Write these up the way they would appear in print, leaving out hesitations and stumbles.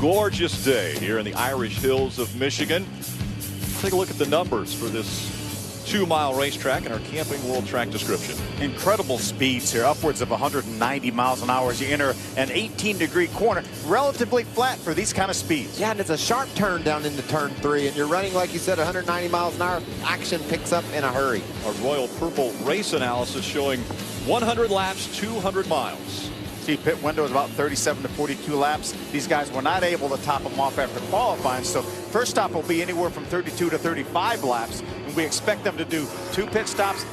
gorgeous day here in the Irish Hills of Michigan. Take a look at the numbers for this 2-mile racetrack in our Camping World track description. Incredible speeds here, upwards of 190 miles an hour as you enter an 18-degree corner. Relatively flat for these kind of speeds. Yeah, and it's a sharp turn down into turn 3, and you're running, like you said, 190 miles an hour. Action picks up in a hurry. Our Royal Purple race analysis showing 100 laps, 200 miles. See, pit window is about 37 to 42 laps. These guys were not able to top them off after qualifying, so first stop will be anywhere from 32 to 35 laps. And we expect them to do 2 pit stops.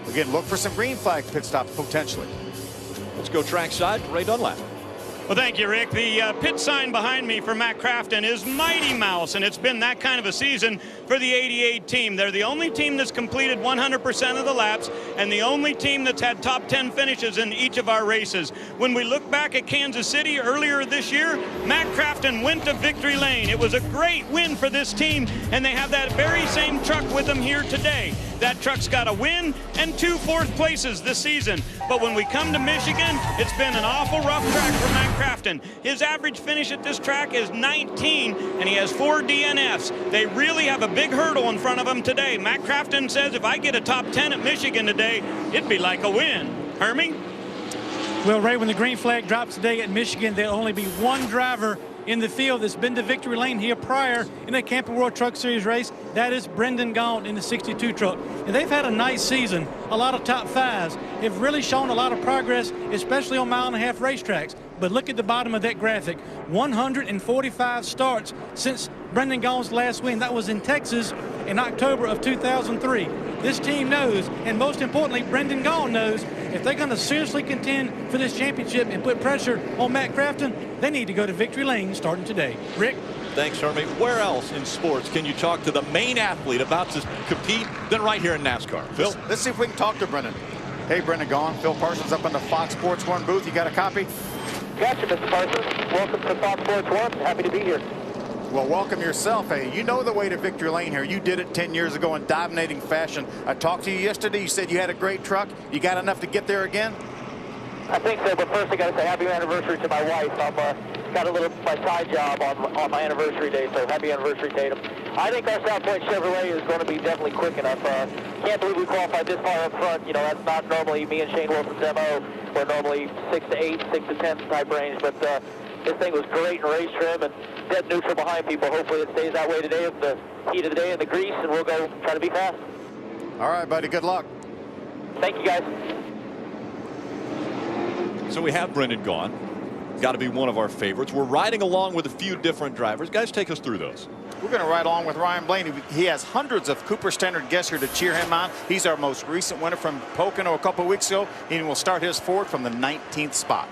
Again, look for some green flag pit stops potentially. Let's go trackside. Ray Dunlap. Well, thank you, Rick. The pit sign behind me for Matt Crafton is Mighty Mouse, and it's been that kind of a season for the 88 team. They're the only team that's completed 100% of the laps and the only team that's had top 10 finishes in each of our races. When we look back at Kansas City earlier this year, Matt Crafton went to victory lane. It was a great win for this team, and they have that very same truck with them here today. That truck's got a win and 2 fourth places this season. But when we come to Michigan, it's been an awful rough track for Matt Crafton. His average finish at this track is 19, and he has 4 DNFs. They really have a big hurdle in front of him today. Matt Crafton says, if I get a top 10 at Michigan today, it'd be like a win. Hermie? Well, Ray, when the green flag drops today at Michigan, there'll only be one driver in the field that's been to victory lane here prior in a Camping World Truck Series race. That is Brendan Gaughan in the 62 truck. And they've had a nice season, a lot of top 5s. Have really shown a lot of progress, especially on mile-and-a-half racetracks. But look at the bottom of that graphic. 145 starts since Brendan Gaughan's last win. That was in Texas in October of 2003. This team knows, and most importantly, Brendan Gaughan knows, if they're going to seriously contend for this championship and put pressure on Matt Crafton, they need to go to victory lane starting today. Rick? Thanks, Hermie. Where else in sports can you talk to the main athlete about to compete than right here in NASCAR? Phil? Let's see if we can talk to Brendan. Hey, Brendan Gaughan. Phil Parsons up in the Fox Sports 1 booth. You got a copy? Gotcha, Mr. Parsons. Welcome to Fox Sports 1. Happy to be here. Well, welcome yourself. Hey, you know the way to victory lane here. You did it 10 years ago in dominating fashion. I talked to you yesterday. You said you had a great truck. You got enough to get there again? I think so, but first I got to say happy anniversary to my wife. I've got my side job on my anniversary day, so happy anniversary, Tatum. I think our South Point Chevrolet is going to be definitely quick enough. Can't believe we qualified this far up front. You know, that's not normally me and Shane Wilson's MO. We're normally 6 to 8, 6 to 10 type range, but this thing was great in race trim and dead neutral behind people. Hopefully it stays that way today with the heat of the day and the grease, and we'll go try to be fast. All right, buddy. Good luck. Thank you, guys. So we have Brendan Gaughan. Got to be one of our favorites. We're riding along with a few different drivers. Guys, take us through those. We're going to ride along with Ryan Blaney. He has hundreds of Cooper Standard guests here to cheer him on. He's our most recent winner from Pocono a couple of weeks ago, and will start his Ford from the 19th spot.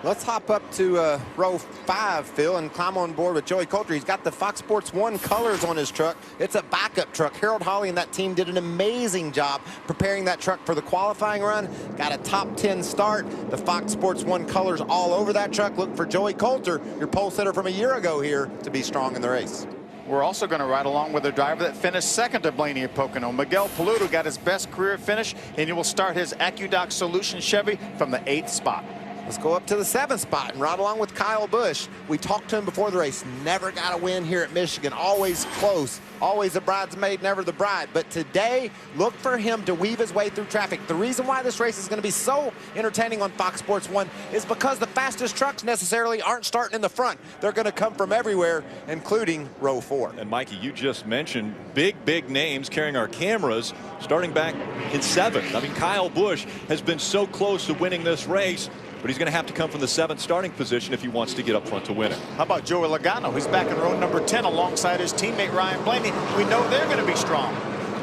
Let's hop up to row 5, Phil, and climb on board with Joey Coulter. He's got the Fox Sports 1 colors on his truck. It's a backup truck. Harold Hawley and that team did an amazing job preparing that truck for the qualifying run. Got a top 10 start. The Fox Sports 1 colors all over that truck. Look for Joey Coulter, your pole sitter from a year ago here, to be strong in the race. We're also going to ride along with a driver that finished second to Blaney at Pocono. Miguel Paludo got his best career finish, and he will start his AccuDock Solution Chevy from the 8th spot. Let's go up to the 7th spot and ride along with Kyle Busch. We talked to him before the race. Never got a win here at Michigan. Always close. Always a bridesmaid, never the bride. But today, look for him to weave his way through traffic. The reason why this race is going to be so entertaining on Fox Sports 1 is because the fastest trucks necessarily aren't starting in the front. They're going to come from everywhere, including row 4. And Mikey, you just mentioned big names carrying our cameras starting back in 7th. I mean, Kyle Busch has been so close to winning this race, but he's going to have to come from the 7th starting position if he wants to get up front to win it. How about Joey Logano? He's back in row number 10 alongside his teammate Ryan Blaney. We know they're going to be strong.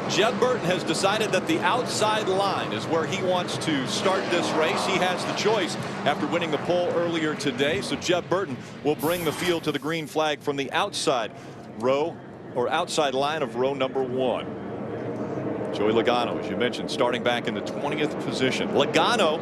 Jeb Burton has decided that the outside line is where he wants to start this race. He has the choice after winning the pole earlier today. So Jeb Burton will bring the field to the green flag from the outside row or outside line of row number 1. Joey Logano, as you mentioned, starting back in the 20th position. Logano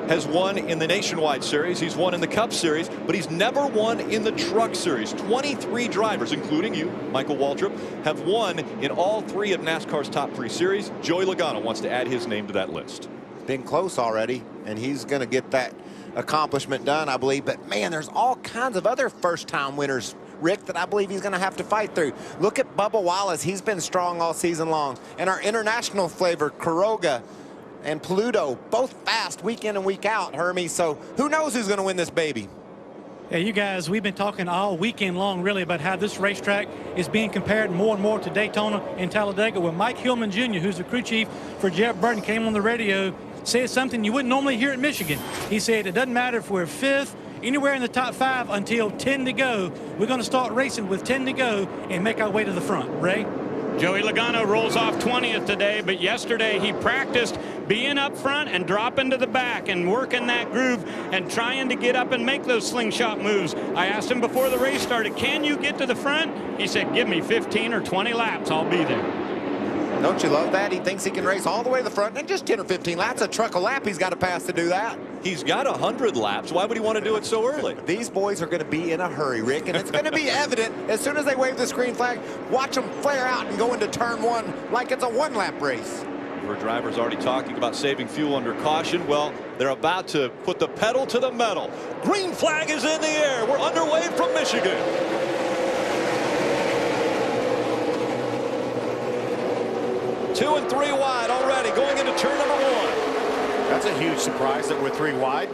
has won in the Nationwide Series. He's won in the Cup Series, but he's never won in the Truck Series. 23 drivers, including you, Michael Waltrip, have won in all 3 of NASCAR's top 3 series. Joey Logano wants to add his name to that list. Been close already, and he's going to get that accomplishment done, I believe. But, man, there's all kinds of other first-time winners, Rick, that I believe he's going to have to fight through. Look at Bubba Wallace. He's been strong all season long. And our international flavor, Quiroga and Pluto, both fast week in and week out, Hermie. So who knows who's going to win this baby? Yeah, you guys, we've been talking all weekend long, really, about how this racetrack is being compared more and more to Daytona and Talladega. Well, Mike Hillman Jr., who's the crew chief for Jeb Burton, came on the radio, said something you wouldn't normally hear at Michigan. He said it doesn't matter if we're 5th, anywhere in the top 5 until 10 to go. We're going to start racing with 10 to go and make our way to the front. Ray? Joey Logano rolls off 20th today, but yesterday he practiced being up front and dropping to the back and working that groove and trying to get up and make those slingshot moves. I asked him before the race started, can you get to the front? He said, give me 15 or 20 laps, I'll be there. Don't you love that? He thinks he can race all the way to the front in just 10 or 15 laps. A truck a lap he's got to pass to do that. He's got 100 laps. Why would he want to do it so early? These boys are going to be in a hurry, Rick, and it's going to be evident as soon as they wave this green flag. Watch them flare out and go into turn 1 like it's a one-lap race. Our driver's already talking about saving fuel under caution. Well, they're about to put the pedal to the metal. Green flag is in the air. We're underway from Michigan. Two and 3 wide already going into turn number 1. That's a huge surprise that we're 3 wide.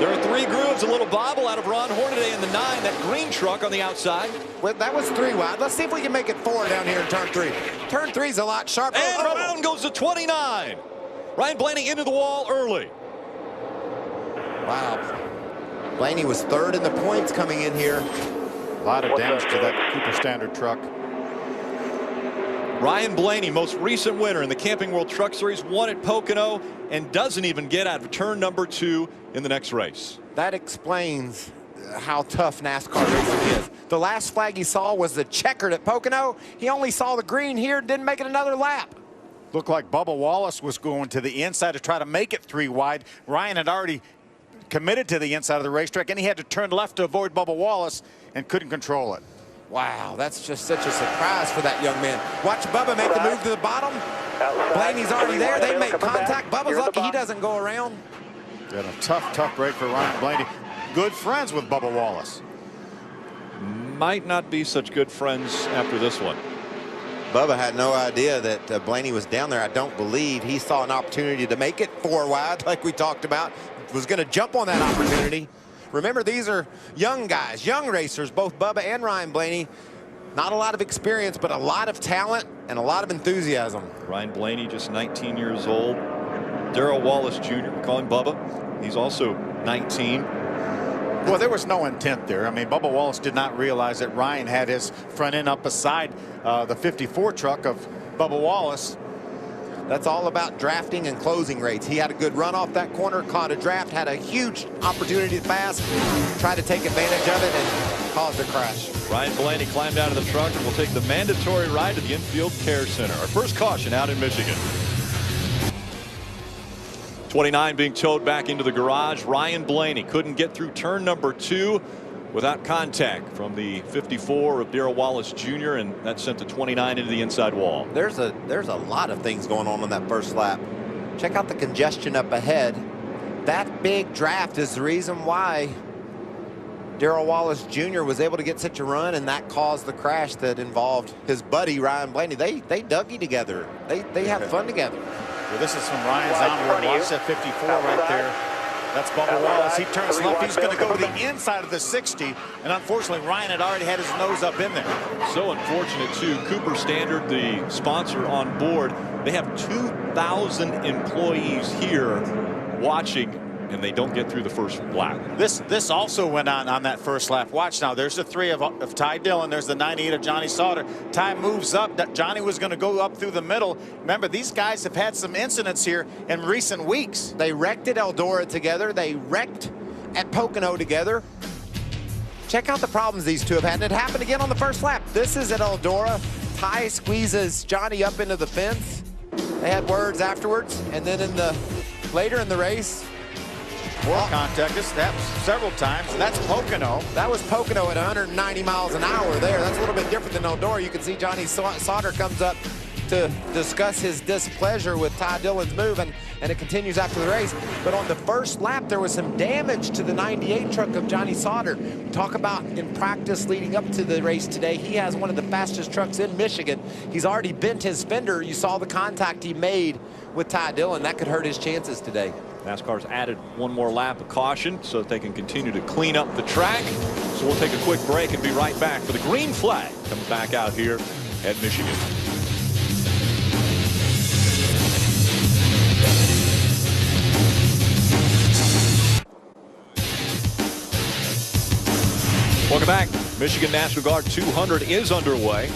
There are 3 grooves, a little bobble out of Ron Hornaday in the 9, that green truck on the outside. Well, that was 3 wide. Let's see if we can make it 4 down here in turn 3. Turn 3's a lot sharper. And around goes the 29. Ryan Blaney into the wall early. Wow. Blaney was 3rd in the points coming in here. A lot of damage to that Cooper Standard truck. Ryan Blaney, most recent winner in the Camping World Truck Series, won at Pocono and doesn't even get out of turn number 2 in the next race. That explains how tough NASCAR racing is. The last flag he saw was the checkered at Pocono. He only saw the green here, didn't make it another lap. Looked like Bubba Wallace was going to the inside to try to make it 3 wide. Ryan had already committed to the inside of the racetrack, and he had to turn left to avoid Bubba Wallace and couldn't control it. Wow, that's just such a surprise for that young man. Watch Bubba make the move to the bottom. Blaney's already there. They make contact. Bubba's lucky he doesn't go around. Got a tough break for Ryan Blaney. Good friends with Bubba Wallace. Might not be such good friends after this one. Bubba had no idea that Blaney was down there. I don't believe he saw an opportunity to make it 4 wide like we talked about. Was going to jump on that opportunity. Remember, these are young guys, young racers, both Bubba and Ryan Blaney. Not a lot of experience, but a lot of talent and a lot of enthusiasm. Ryan Blaney, just 19 years old. Darrell Wallace Jr., we call him Bubba. He's also 19. Well, there was no intent there. I mean, Bubba Wallace did not realize that Ryan had his front end up beside the 54 truck of Bubba Wallace. That's all about drafting and closing rates. He had a good run off that corner, caught a draft, had a huge opportunity to pass, tried to take advantage of it, and caused a crash. Ryan Blaney climbed out of the truck and will take the mandatory ride to the infield care center. Our first caution out in Michigan. 29 being towed back into the garage. Ryan Blaney couldn't get through turn number 2 without contact from the 54 of Darrell Wallace Jr., and that sent the 29 into the inside wall. There's a lot of things going on that first lap. Check out the congestion up ahead. That big draft is the reason why Darrell Wallace Jr. was able to get such a run, and that caused the crash that involved his buddy Ryan Blaney. They Dougie together. They have fun together. Well, this is from Ryan's onboard. Watch that 54 right there. That's Bubba Wallace. He turns left. He's going to go to the inside of the 60. And unfortunately, Ryan had already had his nose up in there. So unfortunate, too. Cooper Standard, the sponsor on board, they have 2,000 employees here watching, and they don't get through the first lap. This also went on that first lap. Watch now. There's the 3 of Ty Dillon. There's the 98 of Johnny Sauter. Ty moves up. Johnny was going to go up through the middle. Remember, these guys have had some incidents here in recent weeks. They wrecked at Eldora together. They wrecked at Pocono together. Check out the problems these two have had. And it happened again on the first lap. This is at Eldora. Ty squeezes Johnny up into the fence. They had words afterwards. And then later in the race, more contact. This happened several times. That's Pocono. That was Pocono at 190 miles an hour there. That's a little bit different than Eldora. You can see Johnny Sauter comes up to discuss his displeasure with Ty Dillon's move, and it continues after the race. But on the first lap, there was some damage to the 98 truck of Johnny Sauter. Talk about in practice leading up to the race today, he has one of the fastest trucks in Michigan. He's already bent his fender. You saw the contact he made with Ty Dillon. That could hurt his chances today. NASCAR's added one more lap of caution so that they can continue to clean up the track. So we'll take a quick break and be right back for the green flag coming back out here at Michigan. Welcome back. Michigan National Guard 200 is underway.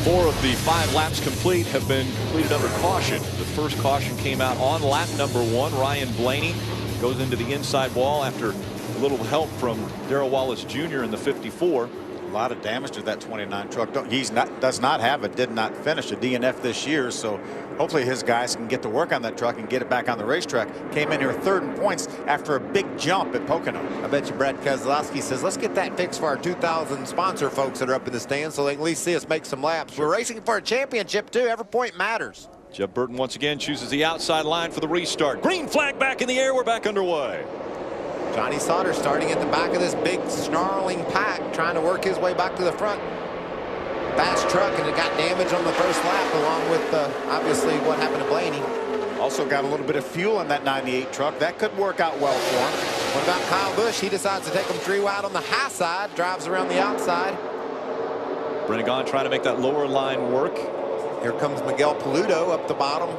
4 of the 5 laps complete have been completed under caution. The first caution came out on lap number 1. Ryan Blaney goes into the inside wall after a little help from Darrell Wallace Jr. in the 54. A lot of damage to that 29 truck. Does not have a did not finish a DNF this year, so hopefully his guys can get to work on that truck and get it back on the racetrack. Came in here 3rd in points after a big jump at Pocono. I bet you Brad Keselowski says, let's get that fixed for our 2,000 sponsor folks that are up in the stands so they can at least see us make some laps. We're racing for a championship too. Every point matters. Jeb Burton once again chooses the outside line for the restart. Green flag back in the air. We're back underway. Johnny Sauter starting at the back of this big snarling pack, trying to work his way back to the front. Fast truck, and it got damage on the first lap, along with obviously what happened to Blaney. Also got a little bit of fuel in that 98 truck. That could work out well for him. What about Kyle Busch? He decides to take him 3 wide on the high side, drives around the outside. Brendan Gaughan trying to make that lower line work. Here comes Miguel Paludo up the bottom.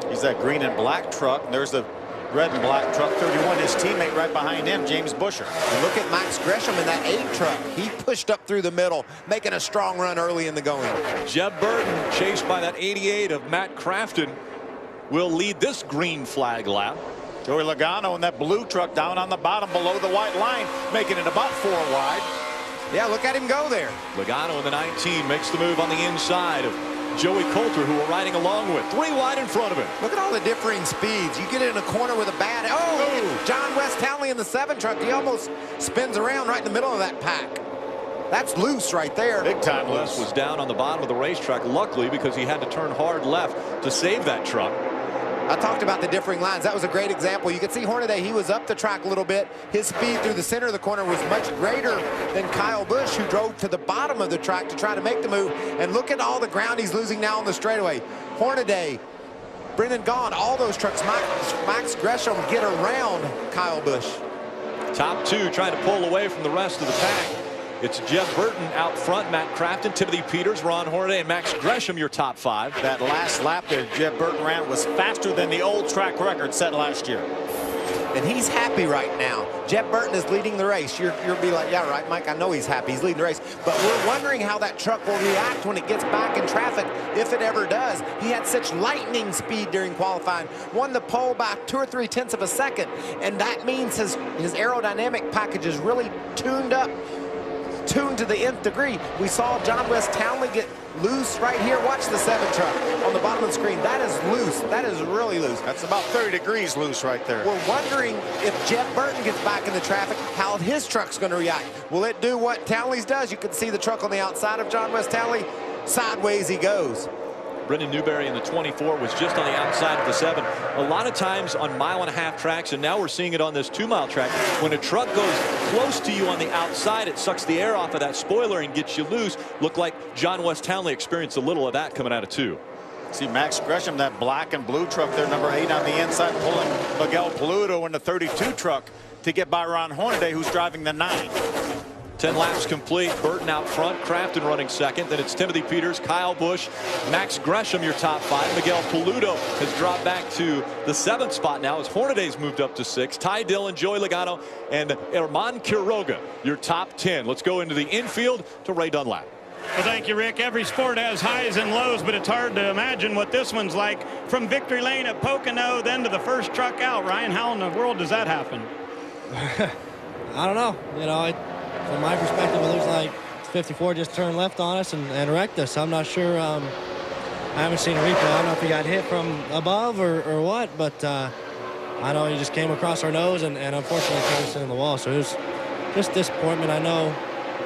He's that green and black truck. And there's the red and black truck 31, his teammate right behind him, James Buescher. And look at Max Gresham in that 8 truck. He pushed up through the middle, making a strong run early in the going. Jeb Burton, chased by that 88 of Matt Crafton, will lead this green flag lap. Joey Logano in that blue truck down on the bottom below the white line, making it about 4 wide. Yeah, look at him go there. Logano in the 19 makes the move on the inside of Joey Coulter, who we're riding along with. 3 wide in front of him. Look at all the differing speeds. You get in a corner with a bad... Oh! John West Townley in the 7 truck. He almost spins around right in the middle of that pack. That's loose right there. Big time West was down on the bottom of the racetrack, luckily, because he had to turn hard left to save that truck. I talked about the differing lines. That was a great example. You could see Hornaday, he was up the track a little bit. His speed through the center of the corner was much greater than Kyle Busch, who drove to the bottom of the track to try to make the move. And look at all the ground he's losing now on the straightaway. Hornaday, Brendan Gaughan, all those trucks, Max Gresham get around Kyle Busch. Top 2 trying to pull away from the rest of the pack. It's Jeb Burton out front, Matt Crafton, Timothy Peters, Ron Hornaday, and Max Gresham, your top 5. That last lap that Jeb Burton ran was faster than the old track record set last year. And he's happy right now. Jeb Burton is leading the race. You'll be like, yeah, right, Mike, I know he's happy. He's leading the race. But we're wondering how that truck will react when it gets back in traffic, if it ever does. He had such lightning speed during qualifying. Won the pole by 2 or 3 tenths of a second. And that means his aerodynamic package is really tuned up. Tuned to the nth degree. We saw John West Townley get loose right here. Watch the 7 truck on the bottom of the screen. That is loose. That is really loose. That's about 30 degrees loose right there. We're wondering if Jeb Burton gets back in the traffic, how his truck's going to react. Will it do what Townley's does? You can see the truck on the outside of John West Townley. Sideways he goes. Brendan Newberry in the 24 was just on the outside of the 7. A lot of times on 1.5-mile tracks, and now we're seeing it on this 2-mile track, when a truck goes close to you on the outside, it sucks the air off of that spoiler and gets you loose. Looked like John West Townley experienced a little of that coming out of 2. See Max Gresham, that black and blue truck there, number 8 on the inside, pulling Miguel Paludo in the 32 truck to get by Ron Hornaday, who's driving the 9. 10 laps complete. Burton out front, Crafton running second. Then it's Timothy Peters, Kyle Busch, Max Gresham, your top 5. Miguel Paludo has dropped back to the 7th spot now as Hornaday's moved up to 6. Ty Dillon, Joey Logano, and Herman Quiroga, your top 10. Let's go into the infield to Ray Dunlap. Well, thank you, Rick. Every sport has highs and lows, but it's hard to imagine what this one's like. From victory lane at Pocono, then to the first truck out. Ryan, how in the world does that happen? I don't know. You know, from my perspective, it looks like 54 just turned left on us and wrecked us. I'm not sure. I haven't seen a replay. I don't know if he got hit from above or what, but I know he just came across our nose and unfortunately put us in the wall. So it was just disappointment. I know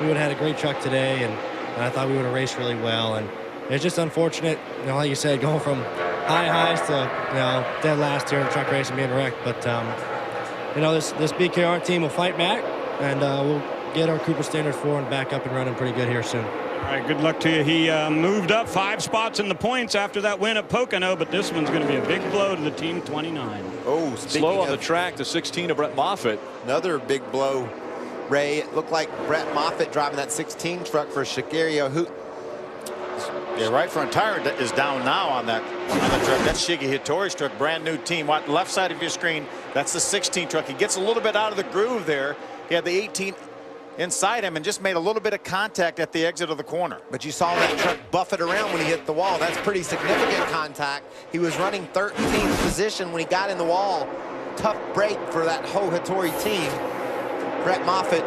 we would have had a great truck today, and I thought we would have raced really well. And it's just unfortunate, you know, like you said, going from high highs to, you know, dead last here in truck racing being wrecked. But, you know, this BKR team will fight back, and we'll get our Cooper Standard 4 and back up and running pretty good here soon. All right, good luck to you. He moved up 5 spots in the points after that win at Pocono, but this one's going to be a big blow to the Team 29. Oh, Slow on the track, the 16 of Brett Moffitt. Another big blow, Ray. It looked like Brett Moffitt driving that 16 truck for Shigeru. Who? Yeah, right front tire is down now on that truck. That's Shige Hattori's truck, brand new team. What, left side of your screen, that's the 16 truck. He gets a little bit out of the groove there. He had the 18 inside him and just made a little bit of contact at the exit of the corner. But you saw that truck buff it around when he hit the wall. That's pretty significant contact. He was running 13th position when he got in the wall. Tough break for that whole Hattori team. Brett Moffitt,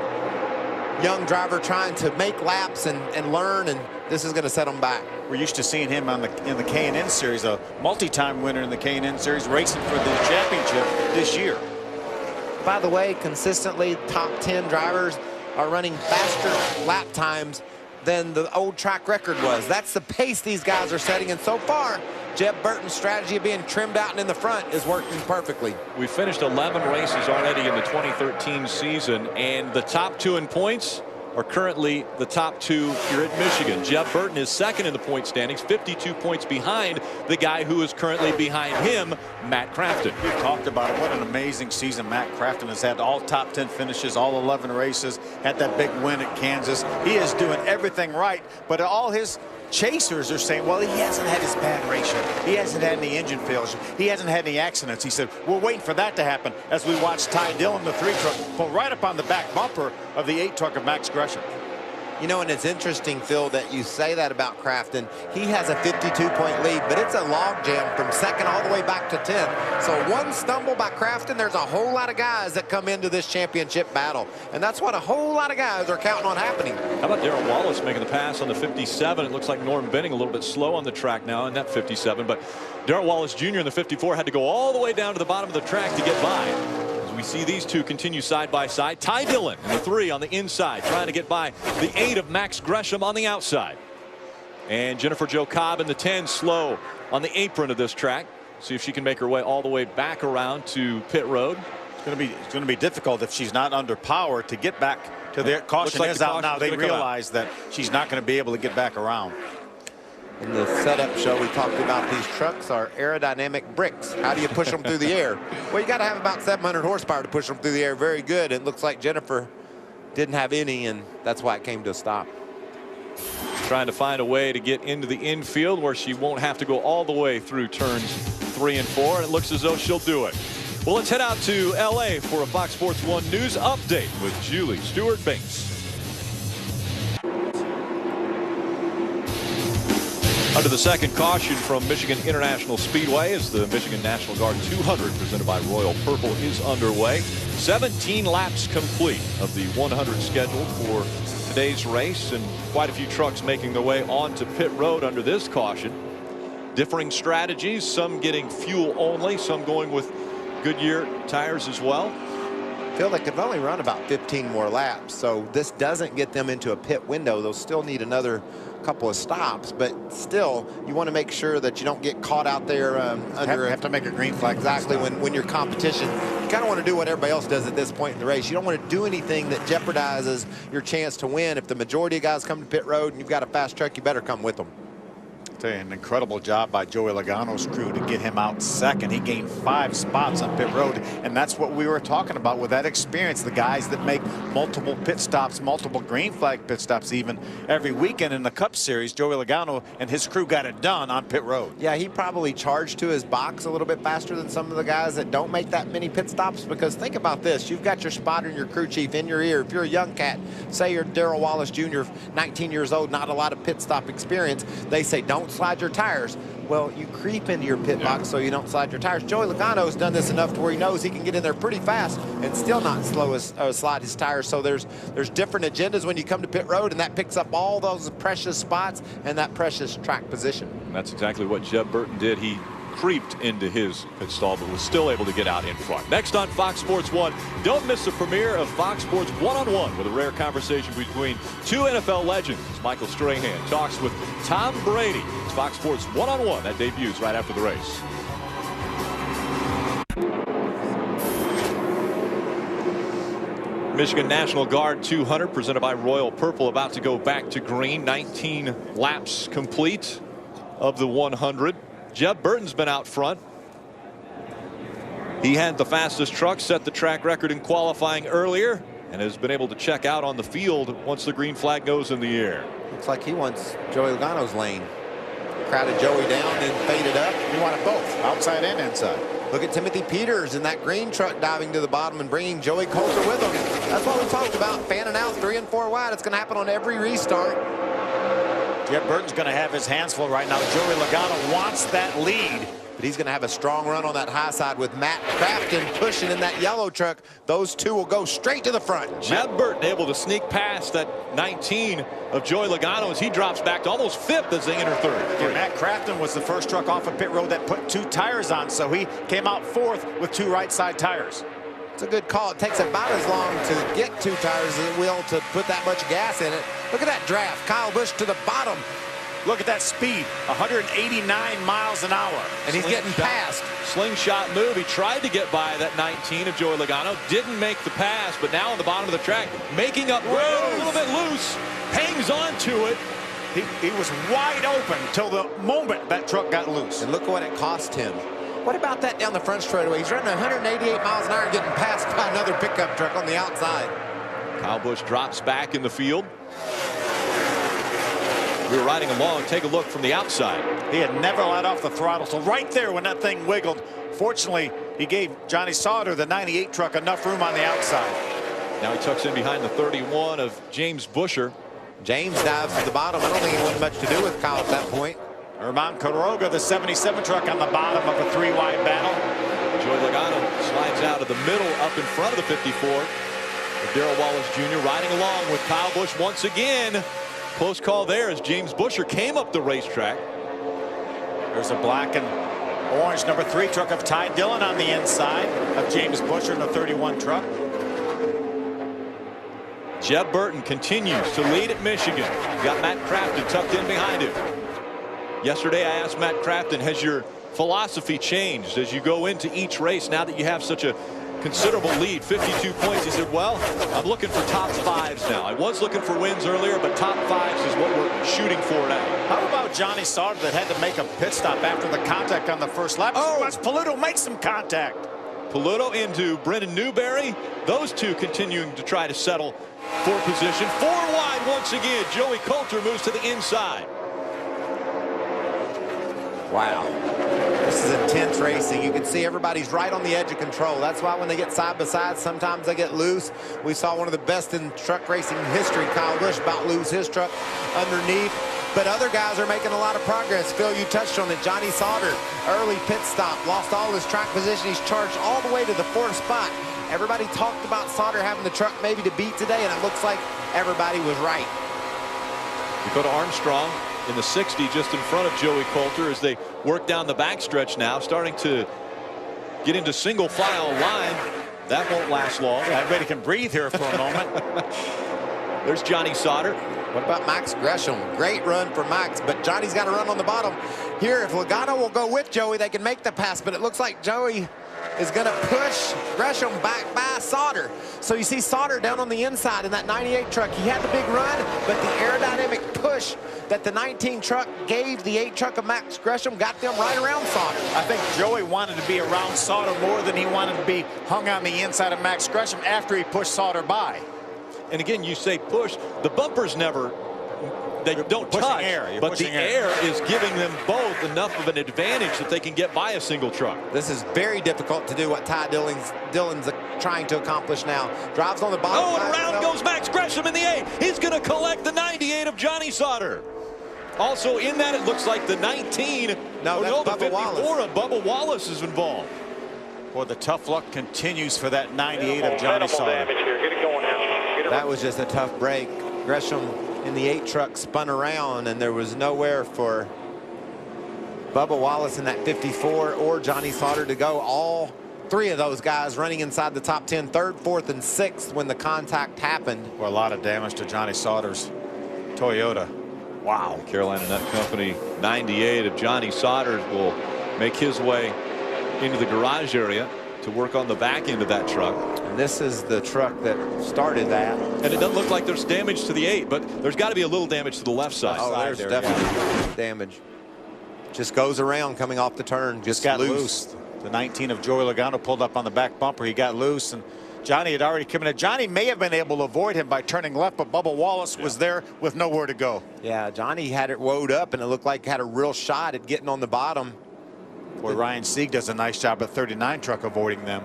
young driver trying to make laps and learn, and this is going to set him back. We're used to seeing him in the K&N Series, a multi-time winner in the K&N Series, racing for the championship this year. By the way, consistently top 10 drivers are running faster lap times than the old track record was. That's the pace these guys are setting, and so far, Jeb Burton's strategy of being trimmed out and in the front is working perfectly. We finished 11 races already in the 2013 season, and the top 2 in points are currently the top 2 here at Michigan. Jeb Burton is second in the point standings, 52 points behind the guy who is currently behind him, Matt Crafton. We've talked about it. What an amazing season Matt Crafton has had. All top 10 finishes, all 11 races, had that big win at Kansas. He is doing everything right, but all his chasers are saying, well, he hasn't had his bad ratio. He hasn't had any engine failures. He hasn't had any accidents. He said, we're waiting for that to happen as we watch Ty Dillon, the 3 truck, pull right up on the back bumper of the 8 truck of Max Gresham. You know, and it's interesting, Phil, that you say that about Crafton. He has a 52-point lead, but it's a logjam from second all the way back to 10th. So one stumble by Crafton, there's a whole lot of guys that come into this championship battle. And that's what a whole lot of guys are counting on happening. How about Darrell Wallace making the pass on the 57? It looks like Norm Benning a little bit slow on the track now in that 57. But Darrell Wallace Jr. in the 54 had to go all the way down to the bottom of the track to get by. We see these two continue side by side. Ty Dillon in the 3 on the inside, trying to get by the 8 of Max Gresham on the outside. And Jennifer Jo Cobb in the 10, slow on the apron of this track. See if she can make her way all the way back around to pit road. It's going to be difficult if she's not under power to get back to their caution. Like is out now. They realize that she's not going to be able to get back around. In the setup show, we talked about these trucks are aerodynamic bricks. How do you push them through the air? Well, you got to have about 700 horsepower to push them through the air. Very good. It looks like Jennifer didn't have any, and that's why it came to a stop. Trying to find a way to get into the infield where she won't have to go all the way through turns 3 and 4, and it looks as though she'll do it. Well, let's head out to L.A. for a Fox Sports 1 news update with Julie Stewart-Binks. Under the second caution from Michigan International Speedway as the Michigan National Guard 200 presented by Royal Purple is underway. 17 laps complete of the 100 scheduled for today's race, and quite a few trucks making their way onto pit road under this caution. Differing strategies, some getting fuel only, some going with Goodyear tires as well. Phil, they could only run about 15 more laps, so this doesn't get them into a pit window. They'll still need another couple of stops, but still, you want to make sure that you don't get caught out there under. Have to make a green flag. Exactly. When your competition, you kind of want to do what everybody else does at this point in the race. You don't want to do anything that jeopardizes your chance to win. If the majority of guys come to pit road and you've got a fast truck, you better come with them. An incredible job by Joey Logano's crew to get him out second. He gained 5 spots on pit road, and that's what we were talking about with that experience. The guys that make multiple pit stops, multiple green flag pit stops even every weekend in the Cup Series. Joey Logano and his crew got it done on pit road. Yeah, he probably charged to his box a little bit faster than some of the guys that don't make that many pit stops, because think about this. You've got your spotter and your crew chief in your ear. If you're a young cat, say you're Darrell Wallace Jr., 19 years old, not a lot of pit stop experience, they say don't slide your tires. Well, you creep into your pit box so you don't slide your tires. Joey Logano's done this enough to where he knows he can get in there pretty fast and still not slide his tires. So there's different agendas when you come to pit road, and that picks up all those precious spots and that precious track position. That's exactly what Jeb Burton did. He creeped into his pit stall, but was still able to get out in front. Next on Fox Sports 1, don't miss the premiere of Fox Sports One-on-One with a rare conversation between two NFL legends. Michael Strahan talks with Tom Brady. It's Fox Sports One-on-One that debuts right after the race. Michigan National Guard 200 presented by Royal Purple, about to go back to green. 19 laps complete of the 100. Jeb Burton's been out front. He had the fastest truck, set the track record in qualifying earlier, and has been able to check out on the field once the green flag goes in the air. Looks like he wants Joey Logano's lane. Crowded Joey down and faded up. You want it both, outside and inside. Look at Timothy Peters in that green truck diving to the bottom and bringing Joey Coulter with him. That's what we talked about, fanning out 3 and 4 wide. It's going to happen on every restart. Jeb Burton's going to have his hands full right now. Joey Logano wants that lead. But he's going to have a strong run on that high side with Matt Crafton pushing in that yellow truck. Those two will go straight to the front. Jeb Burton able to sneak past that 19 of Joey Logano as he drops back to almost 5th as they enter 3rd. Yeah, Matt Crafton was the first truck off of pit road that put 2 tires on, so he came out 4th with 2 right side tires. It's a good call. It takes about as long to get 2 tires as it will to put that much gas in it. Look at that draft. Kyle Busch to the bottom. Look at that speed, 189 miles an hour. And he's getting past. Slingshot move. He tried to get by that 19 of Joey Logano. Didn't make the pass, but now on the bottom of the track, making up ground, a little bit loose. Hangs on to it. He was wide open till the moment that truck got loose. And look what it cost him. What about that down the front straightaway? He's running 188 miles an hour and getting passed by another pickup truck on the outside. Kyle Busch drops back in the field. We were riding along. Take a look from the outside. He had never let off the throttle. So right there when that thing wiggled, fortunately, he gave Johnny Sauter, the 98 truck, enough room on the outside. Now he tucks in behind the 31 of James Busher. James dives to the bottom. I don't think he wanted much to do with Kyle at that point. Herman Quiroga, the 77 truck, on the bottom of a 3-wide battle. Joey Logano slides out of the middle up in front of the 54. Darrell Wallace Jr. riding along with Kyle Busch once again. Close call there as James Busher came up the racetrack. There's a black and orange number 3 truck of Ty Dillon on the inside of James Busher in the 31 truck. Jeb Burton continues to lead at Michigan. Got Matt Crafton tucked in behind him. Yesterday I asked Matt Crafton, has your philosophy changed as you go into each race now that you have such a considerable lead, 52 points? He said, well, I'm looking for top 5s now. I was looking for wins earlier, but top 5s is what we're shooting for now. How about Johnny Sauter that had to make a pit stop after the contact on the first lap? Oh, watch Paluto make some contact. Paluto into Brendan Newberry. Those two continuing to try to settle for position. 4 wide once again. Joey Coulter moves to the inside. Wow. This is intense racing. You can see everybody's right on the edge of control. That's why when they get side by side, sometimes they get loose. We saw one of the best in truck racing history, Kyle Busch, about lose his truck underneath. But other guys are making a lot of progress. Phil, you touched on it. Johnny Sauter, early pit stop, lost all his track position. He's charged all the way to the 4th spot. Everybody talked about Sauter having the truck maybe to beat today, and it looks like everybody was right. Dakota Armstrong in the 60 just in front of Joey Coulter as they work down the backstretch now, starting to get into single file line. That won't last long. Everybody can breathe here for a moment. There's Johnny Sauter. What about Max Gresham? Great run for Max, but Johnny's got to run on the bottom. Here, if Logano will go with Joey, they can make the pass, but it looks like Joey is going to push Gresham back by Sauter. So you see Sauter down on the inside in that 98 truck. He had the big run, but the aerodynamic push that the 19 truck gave the 8 truck of Max Gresham got them right around Sauter. I think Joey wanted to be around Sauter more than he wanted to be hung on the inside of Max Gresham after he pushed Sauter by. And again, you say push, the bumpers never, they don't touch, but the air is giving them both enough of an advantage that they can get by a single truck. This is very difficult to do what Ty Dillon's trying to accomplish now. Drives on the bottom. Oh, and around goes Max Gresham in the 8. He's going to collect the 98 of Johnny Sauter. Also in that, it looks like the 19. No, the Bubba 54 Wallace. of Bubba Wallace is involved. Boy, the tough luck continues for that 98 of Johnny Sauter. That was just a tough break. Gresham in the 8 truck spun around, and there was nowhere for Bubba Wallace in that 54 or Johnny Sauter to go. All three of those guys running inside the top 10, third, fourth, and sixth when the contact happened. Well, a lot of damage to Johnny Sauter's Toyota. Wow. Carolina Nut Company 98 of Johnny Sauter will make his way into the garage area to work on the back end of that truck. And this is the truck that started that. And it doesn't look like there's damage to the 8, but there's got to be a little damage to the left side. Oh, there's definitely damage. Just goes around coming off the turn. Just got loose. The 19 of Joey Logano pulled up on the back bumper. He got loose, and Johnny had already come in. Johnny may have been able to avoid him by turning left, but Bubba Wallace was there with nowhere to go. Yeah, Johnny had it woed up, and it looked like had a real shot at getting on the bottom. Boy, Ryan Sieg does a nice job at 39 truck avoiding them.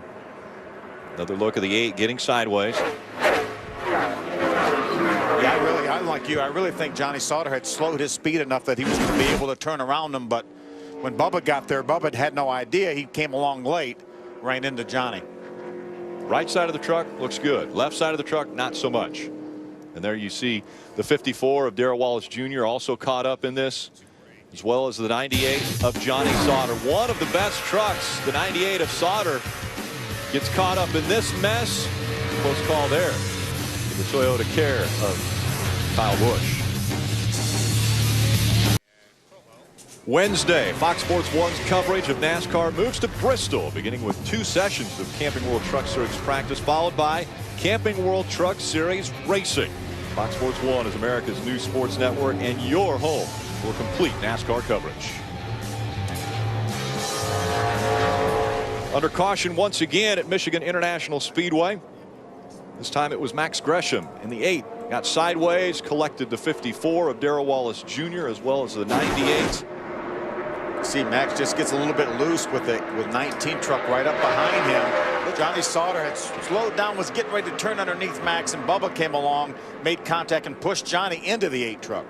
Another look at the 8 getting sideways. Yeah, I'm like you. I really think Johnny Sauter had slowed his speed enough that he was going to be able to turn around them, but when Bubba got there, Bubba had no idea. He came along late, ran into Johnny. Right side of the truck looks good. Left side of the truck, not so much. And there you see the 54 of Darrell Wallace Jr. also caught up in this, as well as the 98 of Johnny Sauter. One of the best trucks, the 98 of Sauter, gets caught up in this mess. Close call there. The Toyota Care of Kyle Busch. Wednesday, Fox Sports 1's coverage of NASCAR moves to Bristol, beginning with 2 sessions of Camping World Truck Series practice, followed by Camping World Truck Series racing. Fox Sports 1 is America's new sports network and your home for complete NASCAR coverage. Under caution once again at Michigan International Speedway. This time it was Max Gresham in the 8. Got sideways, collected the 54 of Darrell Wallace Jr. as well as the 98. See, Max just gets a little bit loose with 19 truck right up behind him. Johnny Sauter had slowed down, was getting ready to turn underneath Max, and Bubba came along, made contact, and pushed Johnny into the 8 truck.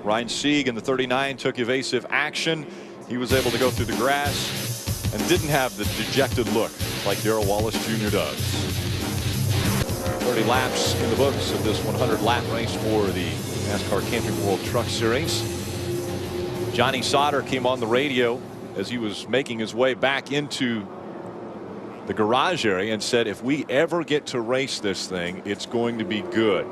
Ryan Sieg in the 39 took evasive action. He was able to go through the grass and didn't have the dejected look like Darrell Wallace Jr. does. 30 laps in the books of this 100-lap race for the NASCAR Camping World Truck Series. Johnny Sauter came on the radio as he was making his way back into the garage area and said, if we ever get to race this thing, it's going to be good.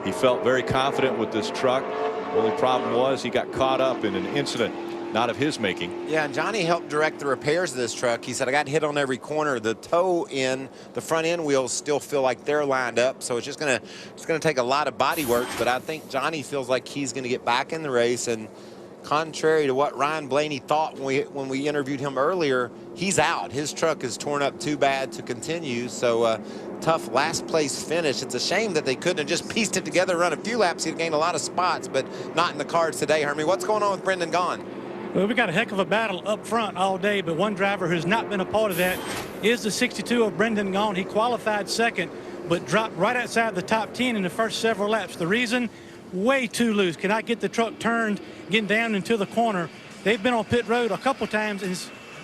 He felt very confident with this truck. The only problem was he got caught up in an incident not of his making. Yeah, and Johnny helped direct the repairs of this truck. He said, I got hit on every corner. The toe in, the front end wheels still feel like they're lined up, so it's just gonna take a lot of body work, but I think Johnny feels like he's gonna get back in the race, and contrary to what Ryan Blaney thought when we interviewed him earlier, he's out. His truck is torn up too bad to continue, so tough last place finish. It's a shame that they couldn't have just pieced it together and run a few laps. He'd gained a lot of spots, but not in the cards today. Hermie, what's going on with Brendan Gaughan? Well, we got a heck of a battle up front all day, but one driver who's not been a part of that is the 62 of Brendan Gaughan. He qualified second, but dropped right outside the top 10 in the first several laps. The reason? Way too loose. Cannot get the truck turned, getting down into the corner. They've been on pit road a couple times, and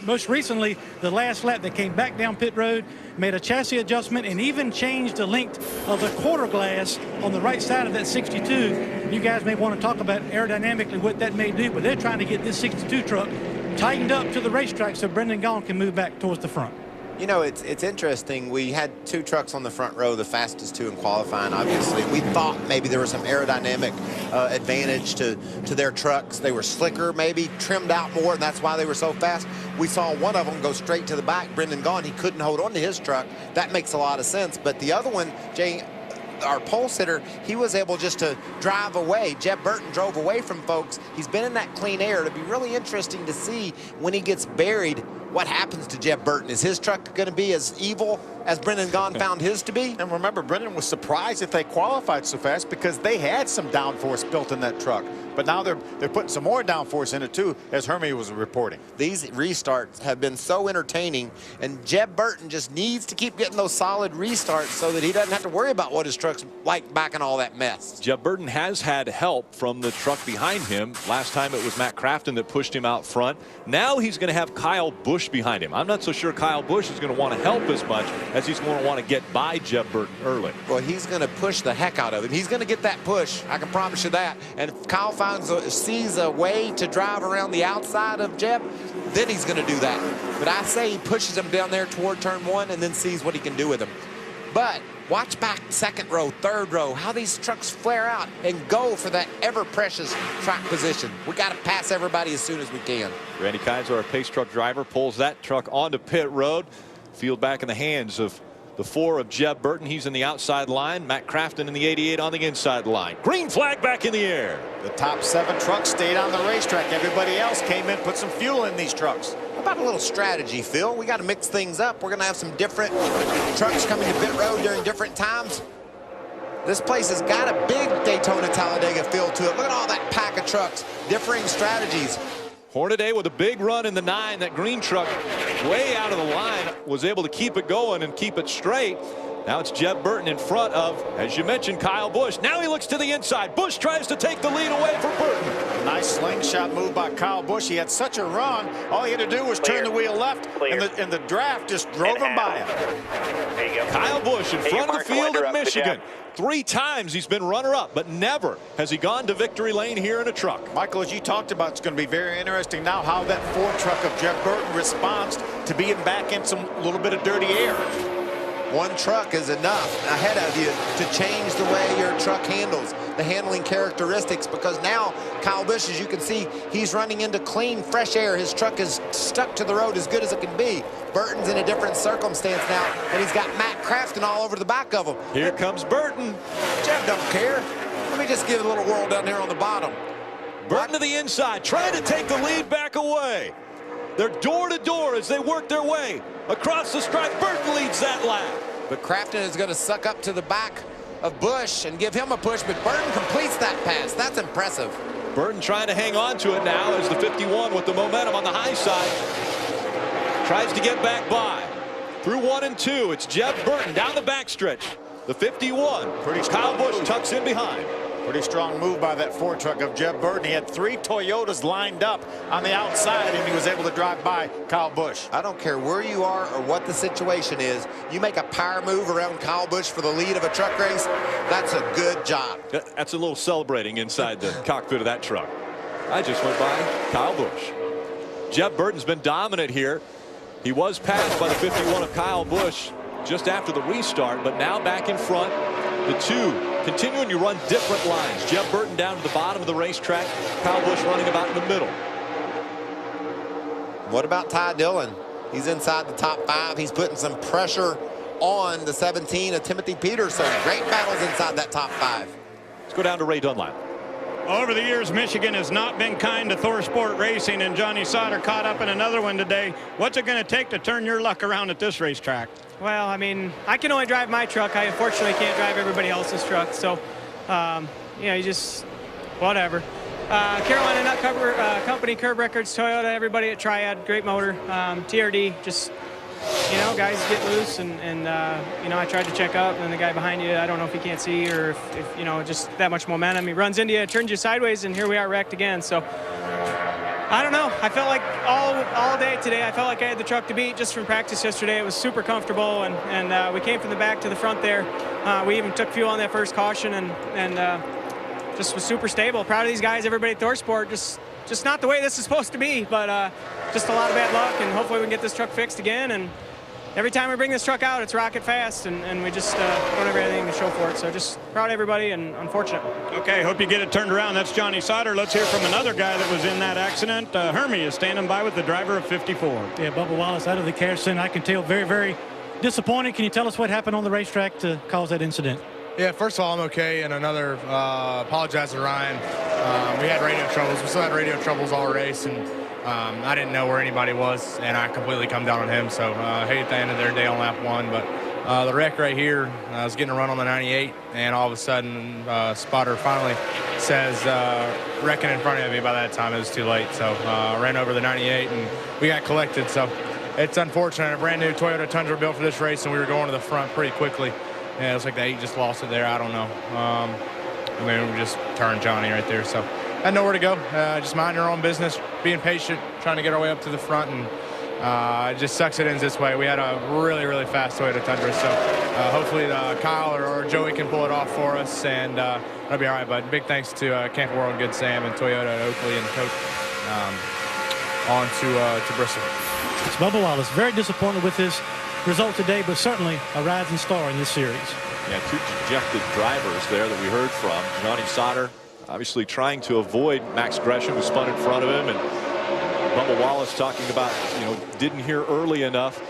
most recently, the last lap, they came back down pit road, made a chassis adjustment, and even changed the length of the quarter glass on the right side of that 62. You guys may want to talk about aerodynamically what that may do, but they're trying to get this 62 truck tightened up to the racetrack so Brendan Gaughan can move back towards the front. You know, it's interesting. We had 2 trucks on the front row, the fastest 2 in qualifying, obviously. We thought maybe there was some aerodynamic advantage to their trucks. They were slicker, maybe trimmed out more, and that's why they were so fast. We saw one of them go straight to the back, Brendan Gaughan. He couldn't hold on to his truck. That makes a lot of sense. But the other one, Jay, our pole sitter, he was able just to drive away. Jeb Burton drove away from folks. He's been in that clean air. It'll be really interesting to see when he gets buried what happens to Jeb Burton. Is his truck going to be as evil as Brendan Gaughan found his to be? And remember, Brendan was surprised that they qualified so fast because they had some downforce built in that truck. But now they're putting some more downforce in it too, as Hermie was reporting. These restarts have been so entertaining, and Jeb Burton just needs to keep getting those solid restarts so that he doesn't have to worry about what his truck's like back in all that mess. Jeb Burton has had help from the truck behind him. Last time it was Matt Crafton that pushed him out front. Now he's going to have Kyle Busch behind him. I'm not so sure Kyle Busch is going to want to help as much as he's going to want to get by Jeb Burton early. Well, he's going to push the heck out of him. He's going to get that push. I can promise you that. And if Kyle sees a way to drive around the outside of Jeb, then he's going to do that. But I say he pushes him down there toward turn 1 and then sees what he can do with him. But watch back second row, third row, how these trucks flare out and go for that ever-precious track position. We got to pass everybody as soon as we can. Randy Kaiser, our pace truck driver, pulls that truck onto pit road. Field back in the hands of the 4 of Jeb Burton. He's in the outside line. Matt Crafton in the 88 on the inside line. Green flag back in the air. The top 7 trucks stayed on the racetrack. Everybody else came in, put some fuel in these trucks. How about a little strategy, Phil? We got to mix things up. We're going to have some different trucks coming to pit road during different times. This place has got a big Daytona Talladega feel to it. Look at all that pack of trucks, differing strategies. Hornaday with a big run in the 9. That green truck way out of the line was able to keep it going and keep it straight. Now it's Jeb Burton in front of, as you mentioned, Kyle Busch. Now he looks to the inside. Busch tries to take the lead away from Burton. Nice slingshot move by Kyle Busch. He had such a run. All he had to do was turn the wheel left, and the draft just drove him by him. There you go. Kyle Busch in front of the field in Michigan. 3 times he's been runner-up, but never has he gone to victory lane here in a truck. Michael, as you talked about, it's going to be very interesting now how that Ford truck of Jeb Burton responds to being back in some little bit of dirty air. One truck is enough ahead of you to change the way your truck handles, the handling characteristics, because now Kyle Busch, as you can see, he's running into clean, fresh air. His truck is stuck to the road as good as it can be. Burton's in a different circumstance now, and he's got Matt Crafton all over the back of him. Here comes Burton. Jeb don't care. Let me just give it a little whirl down here on the bottom. Burton to the inside, trying to take the lead back away. They're door to door as they work their way across the stripe. Burton leads that lap. But Crafton is going to suck up to the back of Busch and give him a push, but Burton completes that pass. That's impressive. Burton trying to hang on to it now as the 51 with the momentum on the high side tries to get back by. Through 1 and 2, it's Jeb Burton down the backstretch. The 51. Kyle Busch tucks in behind. Pretty strong move by that Ford truck of Jeb Burton. He had 3 Toyotas lined up on the outside, and he was able to drive by Kyle Busch. I don't care where you are or what the situation is. You make a power move around Kyle Busch for the lead of a truck race, that's a good job. That's a little celebrating inside the cockpit of that truck. I just went by Kyle Busch. Jeb Burton's been dominant here. He was passed by the 51 of Kyle Busch just after the restart, but now back in front. The 2 continuing to run different lines. Jeb Burton down to the bottom of the racetrack. Kyle Busch running about in the middle. What about Ty Dillon? He's inside the top 5. He's putting some pressure on the 17 of Timothy Peterson. Great battles inside that top 5. Let's go down to Ray Dunlap. Over the years, Michigan has not been kind to ThorSport Racing, and Johnny Sauter caught up in another one today. What's it going to take to turn your luck around at this racetrack? Well, I mean, I can only drive my truck. I unfortunately can't drive everybody else's truck. So, you know, you just, whatever. Carolina Nut Company, Curb Records, Toyota, everybody at Triad, great motor. TRD, just, you know, guys get loose. And you know, I tried to check up, and the guy behind you, I don't know if he can't see or if you know, just that much momentum. He runs into you, turns you sideways, and here we are wrecked again. So, I don't know. I felt like all day today, I felt like I had the truck to beat just from practice yesterday. It was super comfortable, and we came from the back to the front there. We even took fuel on that first caution, and just was super stable. Proud of these guys, everybody at ThorSport. Just not the way this is supposed to be, but just a lot of bad luck, and hopefully we can get this truck fixed again. And every time we bring this truck out, it's rocket fast, and we just don't have anything to show for it. So just proud of everybody and unfortunate. Okay, hope you get it turned around. That's Johnny Sauter. Let's hear from another guy that was in that accident. Hermie is standing by with the driver of 54. Yeah, Bubba Wallace out of the care center. I can tell very, very disappointed. Can you tell us what happened on the racetrack to cause that incident? Yeah, first of all, I'm okay, and another apologize to Ryan. We had radio troubles. We still had radio troubles all race, and I didn't know where anybody was, and I completely come down on him. So I hated the end of their day on lap 1. But the wreck right here, I was getting a run on the 98, and all of a sudden, spotter finally says wrecking in front of me. By that time, it was too late. So I ran over the 98, and we got collected. So it's unfortunate. A brand new Toyota Tundra built for this race, and we were going to the front pretty quickly. Yeah, it was like the 8 just lost it there. I don't know. I mean, we just turned Johnny right there. So I had nowhere to go. Just minding our own business, being patient, trying to get our way up to the front. And It just sucks it ends this way. We had a really, really fast Toyota Tundra, so hopefully Kyle or Joey can pull it off for us, and that'll be all right. But big thanks to Camping World, Good Sam, and Toyota and Oakley and Coke on to Bristol. It's Bubba Wallace. Very disappointed with his result today, but certainly a rising star in this series. Yeah, two dejected drivers there that we heard from. Johnny Sauter obviously trying to avoid Max Gresham, who spun in front of him, and Bubba Wallace talking about, didn't hear early enough.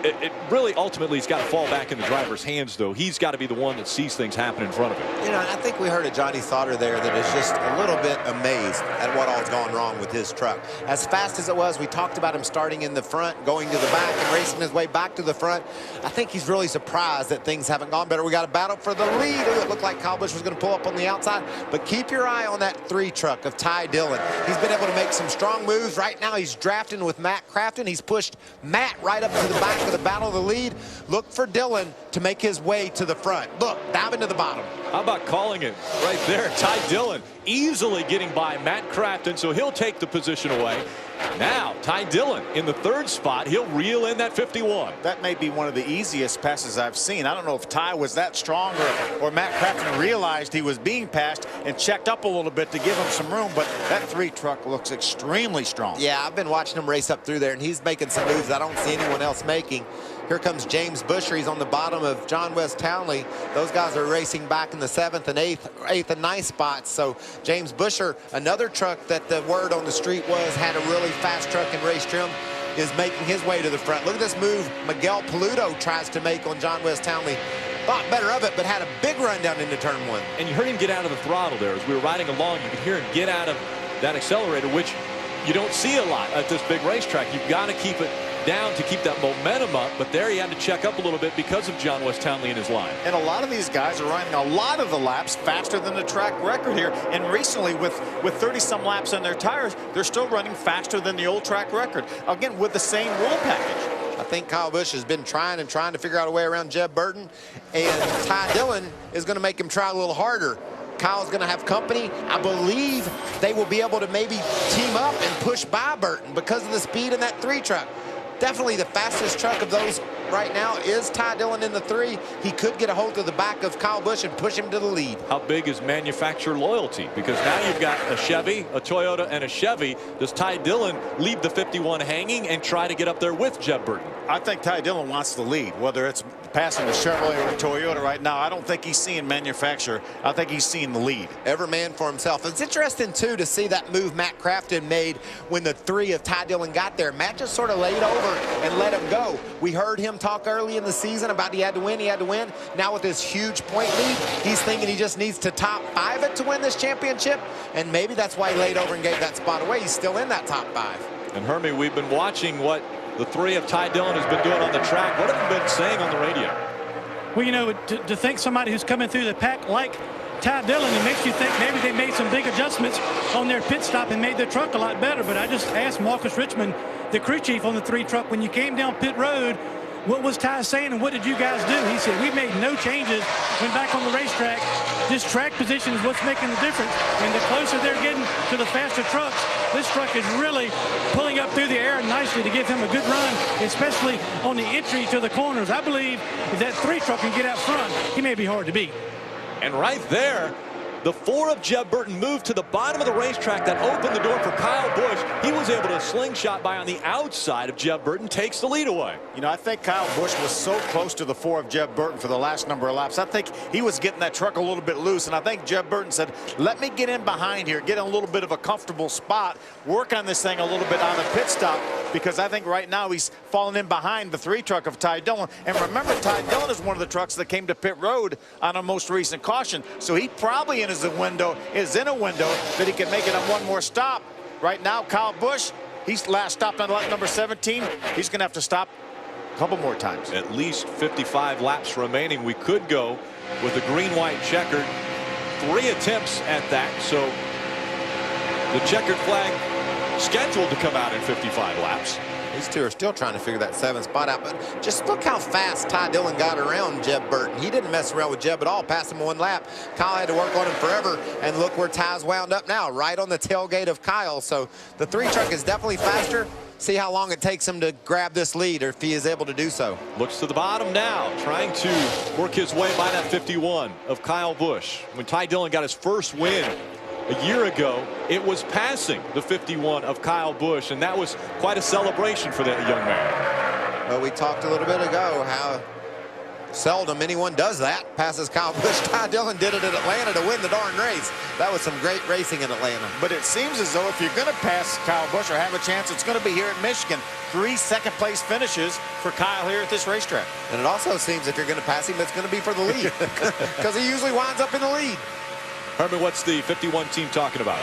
It really ultimately has got to fall back in the driver's hands, though. He's got to be the one that sees things happen in front of him. I think we heard a Johnny Sauter there that is just a little bit amazed at what all's gone wrong with his truck. As fast as it was, we talked about him starting in the front, going to the back, and racing his way back to the front. I think he's really surprised that things haven't gone better. We got a battle for the lead. Ooh, it looked like Kyle Busch was going to pull up on the outside, but keep your eye on that 3 truck of Ty Dillon. He's been able to make some strong moves. Right now, he's drafting with Matt Crafton. He's pushed Matt right up to the back of the battle of the lead. Look for Dillon to make his way to the front. Look, diving to the bottom. How about calling it right there? Ty Dillon easily getting by Matt Crafton, so he'll take the position away. Now, Ty Dillon in the 3rd spot. He'll reel in that 51. That may be one of the easiest passes I've seen. I don't know if Ty was that strong or Matt Crafton realized he was being passed and checked up a little bit to give him some room, but that 3 truck looks extremely strong. Yeah, I've been watching him race up through there, and he's making some moves I don't see anyone else making. Here comes James Busher. He's on the bottom of John West Townley. Those guys are racing back in the 7th and 8th and 9th spots. So James Busher, another truck that the word on the street was had a really fast truck in race trim, is making his way to the front. Look at this move Miguel Paludo tries to make on John West Townley. Thought better of it, but had a big run down into turn 1. And you heard him get out of the throttle there. As we were riding along, you could hear him get out of that accelerator, which you don't see a lot at this big racetrack. You've got to keep it down to keep that momentum up, but there he had to check up a little bit because of John West Townley in his line. And a lot of these guys are running a lot of the laps faster than the track record here, and recently with 30-some laps on their tires, they're still running faster than the old track record, again with the same rule package. I think Kyle Busch has been trying to figure out a way around Jeb Burton, and Ty Dillon is going to make him try a little harder. Kyle's going to have company. I believe they will be able to maybe team up and push by Burton because of the speed in that 3 truck. Definitely the fastest truck of those right now is Ty Dillon in the 3. He could get a hold of the back of Kyle Busch and push him to the lead. How big is manufacturer loyalty? Because now you've got a Chevy, a Toyota, and a Chevy. Does Ty Dillon leave the 51 hanging and try to get up there with Jeb Burton? I think Ty Dillon wants the lead, whether it's passing the Chevrolet or Toyota right now. I don't think he's seeing manufacturer. I think he's seeing the lead. Every man for himself. It's interesting, too, to see that move Matt Crafton made when the 3 of Ty Dillon got there. Matt just sort of laid over and let him go. We heard him talk early in the season about he had to win, he had to win. Now with this huge point lead, he's thinking he just needs to top 5 it to win this championship, and maybe that's why he laid over and gave that spot away. He's still in that top 5. And Hermie, we've been watching what the 3 of Ty Dillon has been doing on the track. What have you been saying on the radio? Well, to think somebody who's coming through the pack like Ty Dillon, it makes you think maybe they made some big adjustments on their pit stop and made their truck a lot better. But I just asked Marcus Richmond, the crew chief on the 3 truck, when you came down pit road, what was Ty saying and what did you guys do? He said, we made no changes, went back on the racetrack. This track position is what's making the difference. And the closer they're getting to the faster trucks, this truck is really pulling up through the air nicely to give him a good run, especially on the entry to the corners. I believe if that 3 truck can get out front, he may be hard to beat. And right there, the 4 of Jeb Burton moved to the bottom of the racetrack. That opened the door for Kyle Busch. He was able to slingshot by on the outside of Jeb Burton, takes the lead away. I think Kyle Busch was so close to the 4 of Jeb Burton for the last number of laps. I think he was getting that truck a little bit loose, and I think Jeb Burton said, let me get in behind here, get in a little bit of a comfortable spot, work on this thing a little bit on the pit stop, because I think right now he's falling in behind the 3 truck of Ty Dillon. And remember, Ty Dillon is one of the trucks that came to pit road on a most recent caution, so he probably is in a window that he can make it on one more stop. Right now, Kyle Busch, he's last stopped on lap number 17. He's going to have to stop a couple more times. At least 55 laps remaining. We could go with the green-white checkered. 3 attempts at that, so the checkered flag scheduled to come out in 55 laps. These 2 are still trying to figure that 7th spot out, but just look how fast Ty Dillon got around Jeb Burton. He didn't mess around with Jeb at all, passed him 1 lap. Kyle had to work on him forever, and look where Ty's wound up now, right on the tailgate of Kyle. So the 3 truck is definitely faster. see how long it takes him to grab this lead, or if he is able to do so. Looks to the bottom now, trying to work his way by that 51 of Kyle Busch. When Ty Dillon got his first win a year ago, it was passing the 51 of Kyle Busch, and that was quite a celebration for that young man. Well, we talked a little bit ago how seldom anyone does that, passes Kyle Busch. Ty Dillon did it at Atlanta to win the darn race. That was some great racing in Atlanta. But it seems as though if you're going to pass Kyle Busch or have a chance, it's going to be here at Michigan. 3 second-place finishes for Kyle here at this racetrack. And it also seems if you're going to pass him, it's going to be for the lead, because he usually winds up in the lead. Herman, what's the 51 team talking about?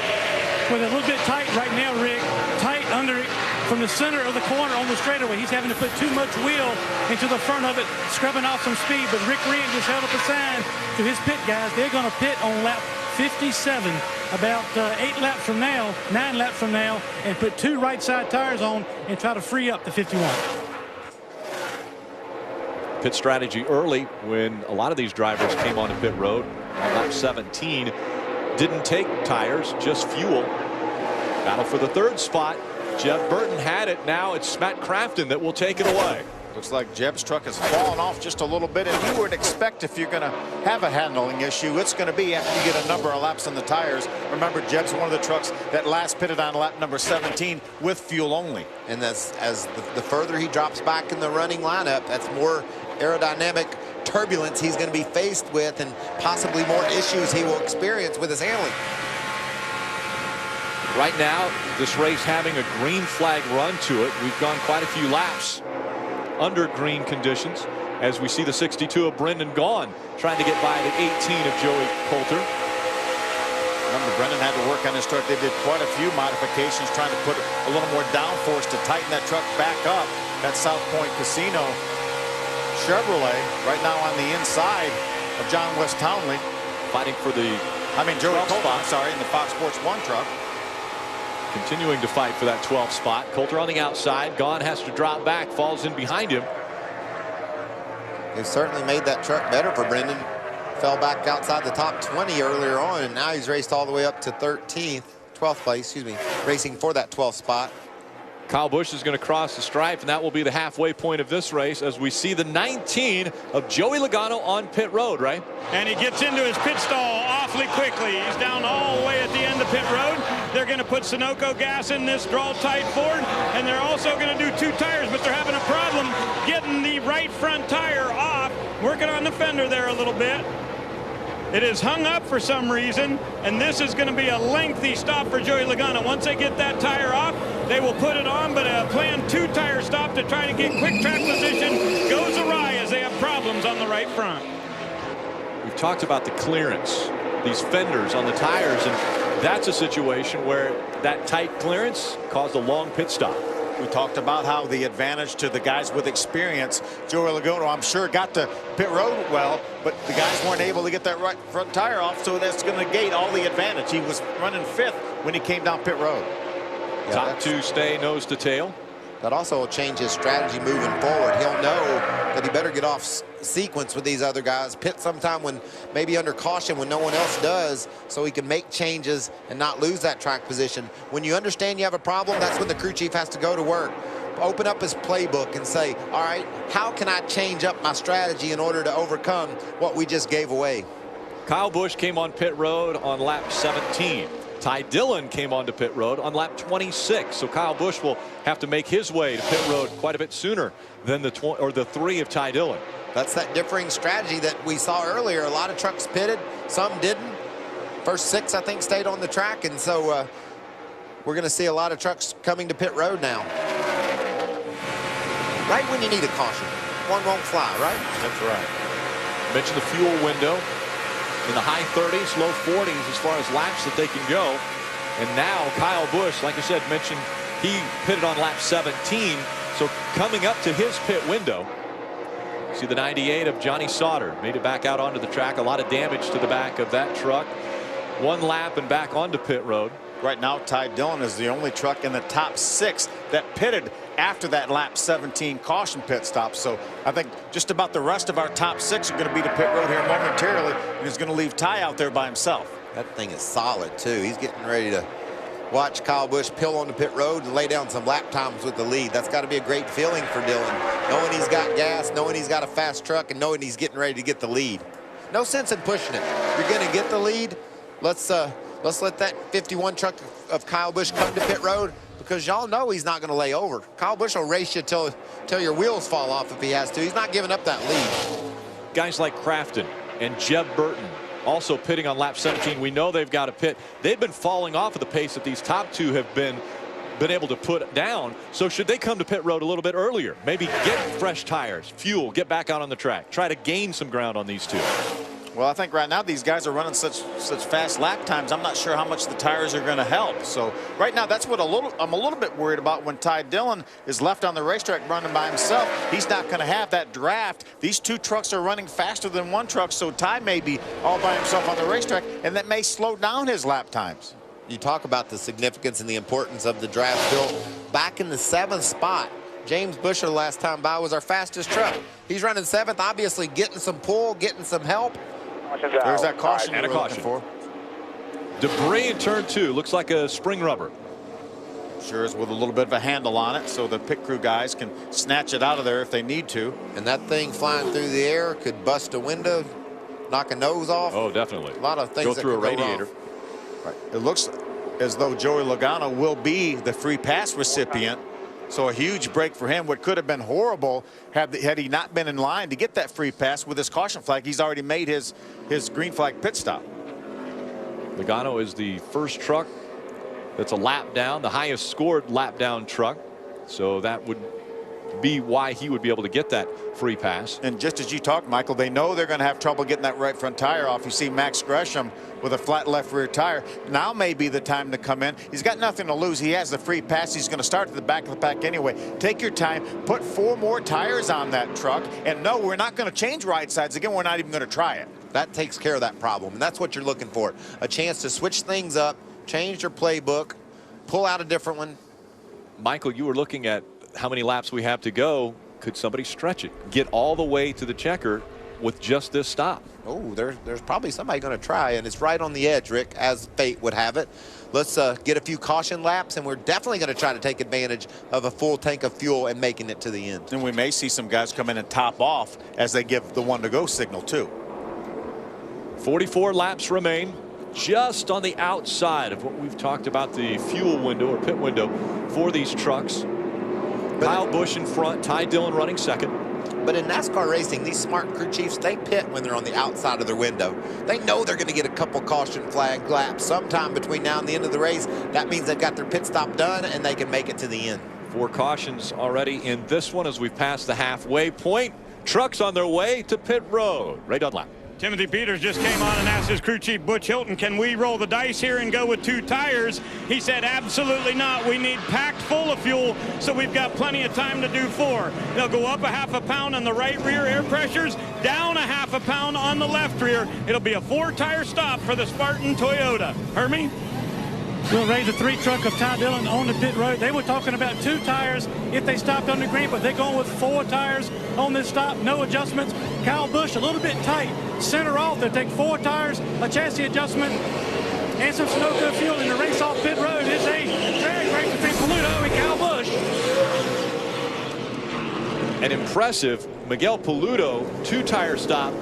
Well, they're a little bit tight right now, Rick. Tight under from the center of the corner on the straightaway. He's having to put too much wheel into the front of it, scrubbing off some speed. But Rick Rent just held up a sign to his pit guys. They're going to pit on lap 57, about 9 laps from now, and put 2 right side tires on and try to free up the 51. Pit strategy early when a lot of these drivers came onto pit road on lap 17. Didn't take tires, just fuel. Battle for the 3rd spot. Jeb Burton had it. Now it's Matt Crafton that will take it away. Looks like Jeb's truck has fallen off just a little bit, and you would expect if you're going to have a handling issue, it's going to be after you get a number of laps on the tires. Remember, Jeb's one of the trucks that last pitted on lap number 17 with fuel only. And as the further he drops back in the running lineup, that's more aerodynamic turbulence he's going to be faced with, and possibly more issues he will experience with his handling. Right now, this race having a green flag run to it. We've gone quite a few laps under green conditions as we see the 62 of Brendan Gaughan trying to get by the 18 of Joey Coulter. Remember, Brendan had to work on his truck. They did quite a few modifications trying to put a little more downforce to tighten that truck back up. That South Point Casino Chevrolet right now on the inside of John West Townley, fighting for the Joey Coulter, sorry, in the Fox Sports 1 truck. Continuing to fight for that 12th spot. Coulter on the outside. Gaughan has to drop back, falls in behind him. He certainly made that truck better for Brendan. Fell back outside the top 20 earlier on, and now he's raced all the way up to 12th place, excuse me, racing for that 12th spot. Kyle Busch is going to cross the stripe, and that will be the halfway point of this race as we see the 19 of Joey Logano on pit road, right? And he gets into his pit stall awfully quickly. He's down all the way at the end of pit road. They're going to put Sunoco gas in this draw-tight Ford, and they're also going to do 2 tires, but they're having a problem getting the right front tire off, working on the fender there a little bit. It is hung up for some reason, and this is going to be a lengthy stop for Joey Logano. Once they get that tire off, they will put it on, but a planned 2-tire stop to try to get quick track position goes awry as they have problems on the right front. We've talked about the clearance, these fenders on the tires, and that's a situation where that tight clearance caused a long pit stop. We talked about how the advantage to the guys with experience, Joey Logano, I'm sure, got to pit road well, but the guys weren't able to get that right front tire off, so that's going to negate all the advantage. He was running 5th when he came down pit road. Yeah, top 2 stay nose to tail. That also will change his strategy moving forward. He'll know that he better get off sequence with these other guys, pit sometime when maybe under caution when no one else does, so he can make changes and not lose that track position. When you understand you have a problem, that's when the crew chief has to go to work. Open up his playbook and say, all right, how can I change up my strategy in order to overcome what we just gave away? Kyle Busch came on pit road on lap 17. Ty Dillon came onto pit road on lap 26. So Kyle Busch will have to make his way to pit road quite a bit sooner than the 3 of Ty Dillon. That's that differing strategy that we saw earlier. A lot of trucks pitted, some didn't. First 6, I think, stayed on the track, and so we're going to see a lot of trucks coming to pit road now. Right when you need a caution. One won't fly, right? That's right. Mentioned the fuel window. In the high 30s, low 40s as far as laps that they can go. And now Kyle Busch, like I said, mentioned he pitted on lap 17. So coming up to his pit window, see the 98 of Johnny Sauter made it back out onto the track. A lot of damage to the back of that truck. 1 lap and back onto pit road. Right now, Ty Dillon is the only truck in the top 6 that pitted after that lap 17 caution pit stop. So I think just about the rest of our top 6 are going to be to pit road here momentarily, and he's going to leave Ty out there by himself. That thing is solid, too. He's getting ready to watch Kyle Busch pill on the pit road and lay down some lap times with the lead. That's got to be a great feeling for Dylan, knowing he's got gas, knowing he's got a fast truck, and knowing he's getting ready to get the lead. No sense in pushing it. You're going to get the lead. Let's let that 51 truck of Kyle Busch come to pit road, because y'all know he's not going to lay over. Kyle Busch will race you till your wheels fall off if he has to. He's not giving up that lead. Guys like Crafton and Jeb Burton also pitting on lap 17. We know they've got to pit. They've been falling off of the pace that these top two have been able to put down. So should they come to pit road a little bit earlier? Maybe get fresh tires, fuel, get back out on the track, try to gain some ground on these two. Well, I think right now these guys are running such fast lap times. I'm not sure how much the tires are going to help. So right now, that's what I'm a little bit worried about when Ty Dillon is left on the racetrack running by himself. He's not going to have that draft. These two trucks are running faster than one truck, so Ty may be all by himself on the racetrack, and that may slow down his lap times. You talk about the significance and the importance of the draft, Bill. Back in the 7th spot, James Busher last time by was our fastest truck. He's running 7th, obviously getting some pull, getting some help. There's that caution and a caution for. Debris in turn 2. Looks like a spring rubber. Sure is, with a little bit of a handle on it, so the pit crew guys can snatch it out of there if they need to. And that thing flying through the air could bust a window, knock a nose off. Oh, definitely. A lot of things go that through a could go radiator. wrong. Right. It looks as though Joey Logano will be the free pass recipient. So a huge break for him. What could have been horrible had he not been in line to get that free pass with his caution flag. He's already made his green flag pit stop. Logano is the first truck that's a lap down, the highest scored lap down truck. So that would be why he would be able to get that free pass. And just as you talked, Michael, they know they're going to have trouble getting that right front tire off. You see Max Gresham with a flat left rear tire. Now may be the time to come in. He's got nothing to lose. He has the free pass. He's going to start at the back of the pack anyway. Take your time. Put 4 more tires on that truck. And no, we're not going to change right sides again. We're not even going to try it. That takes care of that problem. And that's what you're looking for. A chance to switch things up, change your playbook, pull out a different one. Michael, you were looking at how many laps we have to go. Could somebody stretch it? Get all the way to the checker with just this stop? Oh, there's probably somebody going to try, and it's right on the edge, Rick, as fate would have it. Let's get a few caution laps, and we're definitely going to try to take advantage of a full tank of fuel and making it to the end. And we may see some guys come in and top off as they give the 1-to-go signal, too. 44 laps remain, just on the outside of what we've talked about, the fuel window or pit window for these trucks. Kyle Busch in front, Ty Dillon running second. But in NASCAR racing, these smart crew chiefs, they pit when they're on the outside of their window. They know they're going to get a couple caution flag laps sometime between now and the end of the race. That means they've got their pit stop done and they can make it to the end. 4 cautions already in this one as we've passed the halfway point. Trucks on their way to pit road. Ray Dunlap. Timothy Peters just came on and asked his crew chief Butch Hilton, can we roll the dice here and go with 2 tires? He said absolutely not. We need packed full of fuel, so we've got plenty of time to do 4. They'll go up a half a pound on the right rear air pressures, down a half a pound on the left rear. It'll be a 4-tire stop for the Spartan Toyota. Hermie? We'll raise the 3 truck of Ty Dillon on the pit road. They were talking about 2 tires if they stopped on the green, but they're going with 4 tires on this stop. No adjustments. Kyle Busch a little bit tight. Center off. They'll take 4 tires, a chassis adjustment, and some Sunoco fuel in the race off pit road. It's a drag race between Paludo and Kyle Busch. An impressive Miguel Paludo 2-tire stop.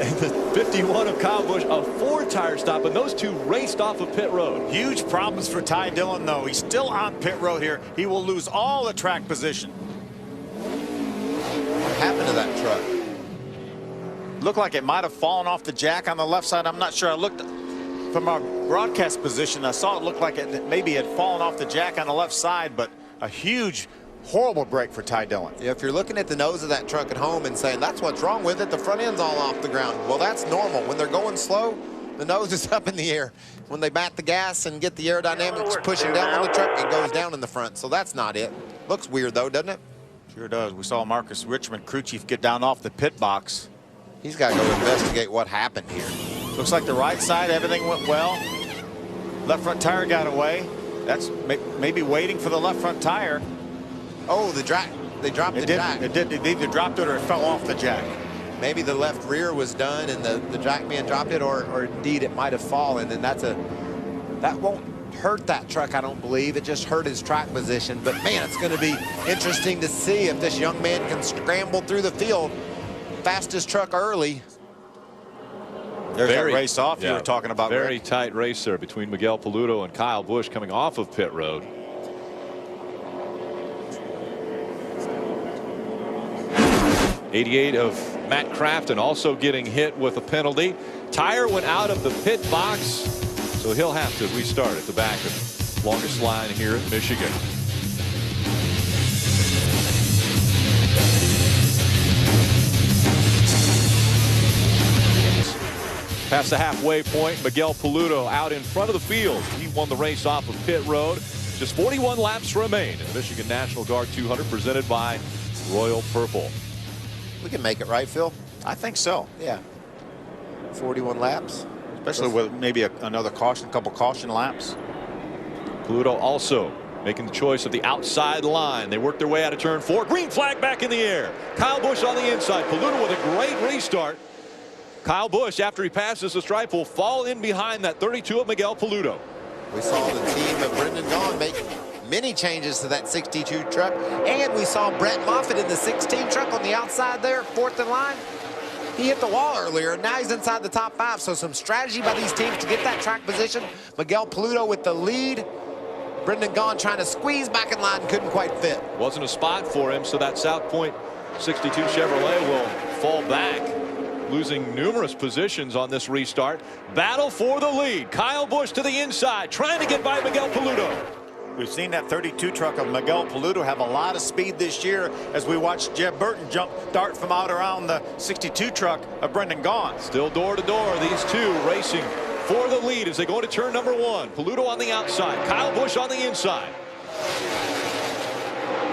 And the 51 of Kyle Busch, a 4-tire stop, and those 2 raced off of pit road. Huge problems for Ty Dillon, though. He's still on pit road here. He will lose all the track position. What happened to that truck? Looked like it might have fallen off the jack on the left side. I'm not sure. I looked from our broadcast position. I saw it look like it maybe had fallen off the jack on the left side, but a huge, horrible break for Ty Dillon. Yeah, if you're looking at the nose of that truck at home and saying, that's what's wrong with it, the front end's all off the ground. Well, that's normal. When they're going slow, the nose is up in the air. When they bat the gas and get the aerodynamics pushing down on the truck, it goes down in the front. So that's not it. Looks weird, though, doesn't it? Sure does. We saw Marcus Richmond, crew chief, get down off the pit box. He's got to go investigate what happened here. Looks like the right side, everything went well. Left front tire got away. That's maybe waiting for the left front tire. Oh, they dropped the jack. It either dropped it or it fell off the jack. Maybe the left rear was done and the jack man dropped it, or indeed it might have fallen. And that hurt that truck, I don't believe. It just hurt his track position. But, man, it's going to be interesting to see if this young man can scramble through the field. Fastest truck early. There's that race off you were talking about. Very Rick. tight race there between Miguel Paludo and Kyle Busch coming off of pit road. '88 of Matt Crafton also getting hit with a penalty. Tire went out of the pit box, so he'll have to restart at the back of longest line here at Michigan. Past the halfway point, Miguel Paludo out in front of the field. He won the race off of pit road. Just 41 laps remain in the Michigan National Guard 200 presented by Royal Purple. We can make it, right, Phil? I think so. Yeah. 41 laps. Especially with maybe another caution, a couple caution laps. Paludo also making the choice of the outside line. They work their way out of turn 4. Green flag back in the air. Kyle Busch on the inside. Paludo with a great restart. Kyle Busch, after he passes the stripe, will fall in behind that 32 of Miguel Paludo. We saw the team of Brendan Gaughan make many changes to that 62 truck. And we saw Brett Moffitt in the 16 truck on the outside there, 4th in line. He hit the wall earlier, and now he's inside the top 5. So some strategy by these teams to get that track position. Miguel Paludo with the lead. Brendan Gaughan trying to squeeze back in line, couldn't quite fit. Wasn't a spot for him, so that South Point 62 Chevrolet will fall back, losing numerous positions on this restart. Battle for the lead. Kyle Busch to the inside, trying to get by Miguel Paludo. We've seen that 32 truck of Miguel Paludo have a lot of speed this year as we watch Jeb Burton dart from out around the 62 truck of Brendan Gaughan. Still door to door, these two racing for the lead as they go to turn number 1. Paludo on the outside, Kyle Busch on the inside.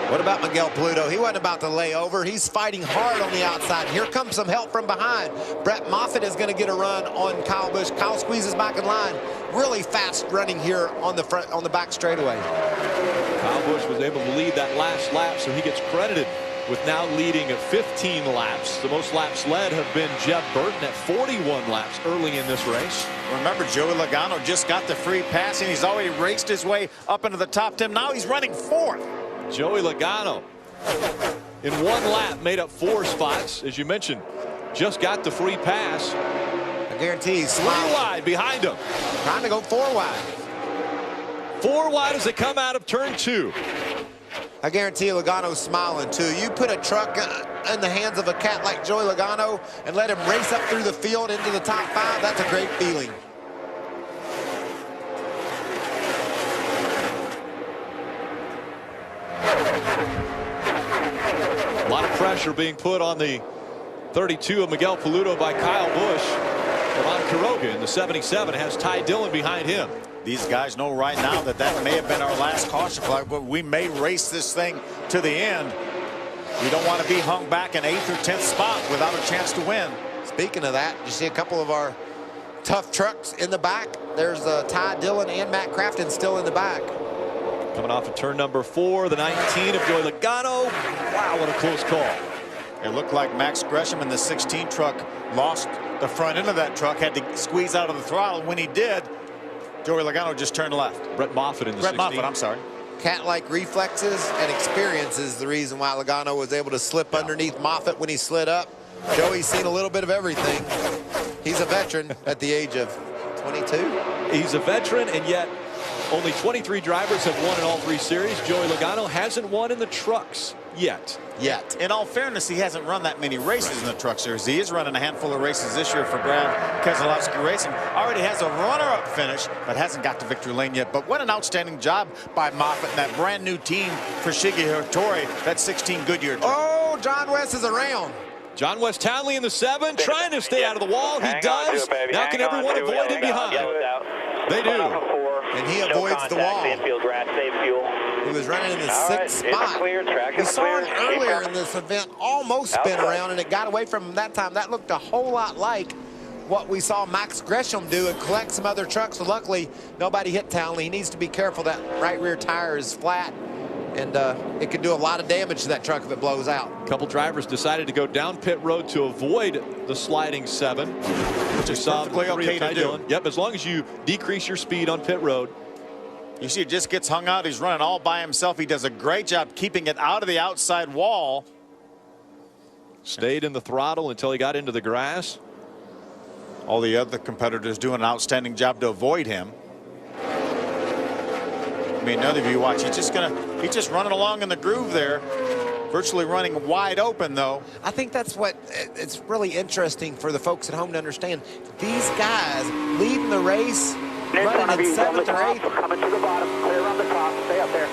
What about Miguel Paludo? He wasn't about to lay over. He's fighting hard on the outside. Here comes some help from behind. Brett Moffitt is going to get a run on Kyle Busch. Kyle squeezes back in line. Really fast running here on the front, on the back straightaway. Kyle Busch was able to lead that last lap, so he gets credited with now leading at 15 laps. The most laps led have been Jeb Burton at 41 laps early in this race. Remember, Joey Logano just got the free pass, and he's already raced his way up into the top 10. Now he's running 4th. Joey Logano in 1 lap made up 4 spots. As you mentioned, just got the free pass. I guarantee he's 3 wide behind him. Trying to go 4 wide. 4 wide as they come out of turn 2. I guarantee Logano's smiling too. You put a truck in the hands of a cat like Joey Logano and let him race up through the field into the top 5, that's a great feeling. A lot of pressure being put on the 32 of Miguel Paludo by Kyle Busch. Ron Quiroga in the 77 has Ty Dillon behind him. These guys know right now that that may have been our last caution flag, but we may race this thing to the end. We don't want to be hung back in 8th or 10th spot without a chance to win. Speaking of that, you see a couple of our tough trucks in the back. There's Ty Dillon and Matt Crafton still in the back. Coming off of turn number 4, the 19 of Joey Logano. Wow, what a close call. It looked like Max Gresham in the 16 truck lost the front end of that truck, had to squeeze out of the throttle. When he did, Joey Logano just turned left. Brett Moffitt in the 16. Brett Moffitt, I'm sorry. Cat-like reflexes and experience is the reason why Logano was able to slip underneath Moffitt when he slid up. Joey's seen a little bit of everything. He's a veteran at the age of 22. He's a veteran, and yet only 23 drivers have won in all 3 series. Joey Logano hasn't won in the trucks yet. In all fairness, he hasn't run that many races in the truck series. He is running a handful of races this year for Brad Keselowski Racing. Already has a runner-up finish, but hasn't got to victory lane yet. But what an outstanding job by Moffitt and that brand new team for Shiggy Hattori, that 16 Goodyear truck. Oh, John West is around. John West Townley in the 7, trying to stay out of the wall. He does. Now can everyone avoid him behind? They do. And he avoids the wall. He was running in the 6th spot. We saw him earlier in this event almost spin around, and it got away from him that time. That looked a whole lot like what we saw Max Gresham do and collect some other trucks. So luckily, nobody hit Townley. He needs to be careful. That right rear tire is flat, and it could do a lot of damage to that truck if it blows out. A couple drivers decided to go down pit road to avoid the sliding 7, which is perfectly okay to do. Yep, as long as you decrease your speed on pit road. You see, it just gets hung out. He's running all by himself. He does a great job keeping it out of the outside wall. Stayed in the throttle until he got into the grass. All the other competitors doing an outstanding job to avoid him. I mean, another view watch. He's just running along in the groove there. Virtually running wide open, though. I think that's what it's really interesting for the folks at home to understand. These guys leading the race, running in 7th or 8th. Coming to the bottom, clear on the top, stay up there.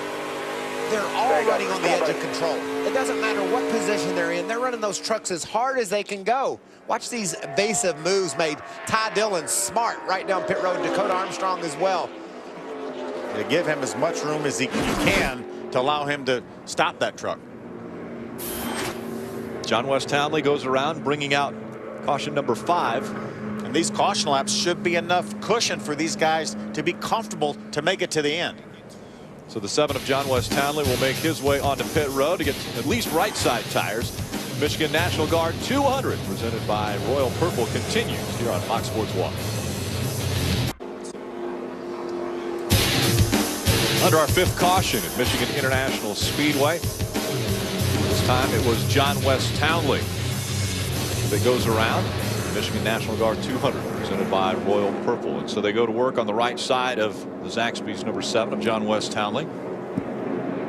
They're all running on the edge of control. It doesn't matter what position they're in. They're running those trucks as hard as they can go. Watch these evasive moves made. Ty Dillon smart right down pit road. Dakota Armstrong as well. They give him as much room as you can to allow him to stop that truck. John West Townley goes around bringing out caution number 5. And these caution laps should be enough cushion for these guys to be comfortable to make it to the end. So the 7 of John West Townley will make his way onto pit road to get at least right side tires. Michigan National Guard 200 presented by Royal Purple continues here on Fox Sports 1. Under our 5th caution at Michigan International Speedway. This time it was John West Townley that goes around. Michigan National Guard 200 presented by Royal Purple. And so they go to work on the right side of the Zaxby's number 7 of John West Townley.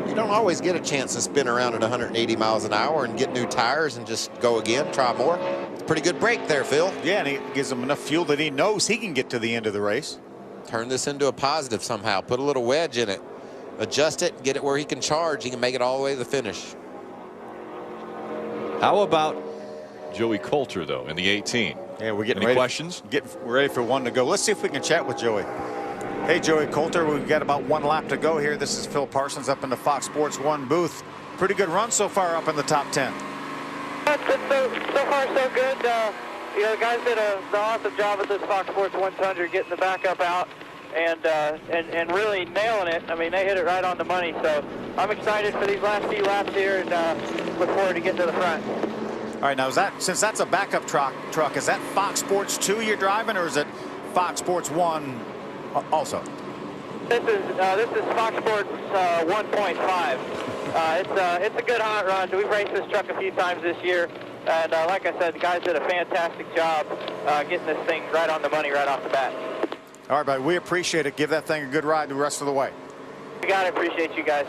You don't always get a chance to spin around at 180 miles an hour and get new tires and just go again, try more. It's a pretty good break there, Phil. Yeah, and he gives him enough fuel that he knows he can get to the end of the race. Turn this into a positive somehow. Put a little wedge in it. Adjust it, get it where he can charge. He can make it all the way to the finish. How about Joey Coulter, though, in the 18? Yeah, we're getting Any ready. questions? Getting ready for one to go. Let's see if we can chat with Joey. Hey, Joey Coulter, we've got about 1 lap to go here. This is Phil Parsons up in the Fox Sports 1 booth. Pretty good run so far up in the top 10. So far so good. You know, the guys did an awesome job at this Fox Sports 100 getting the backup out and really nailing it. I mean, they hit it right on the money. So I'm excited for these last few laps here and look forward to getting to the front. All right, now since that's a backup truck, is that Fox Sports 2 you're driving, or is it Fox Sports 1 also? This is Fox Sports 1.5. It's a good hot run. We've raced this truck a few times this year, and like I said, the guys did a fantastic job getting this thing right on the money right off the bat. All right, buddy, we appreciate it. Give that thing a good ride the rest of the way. We got it. Appreciate you guys.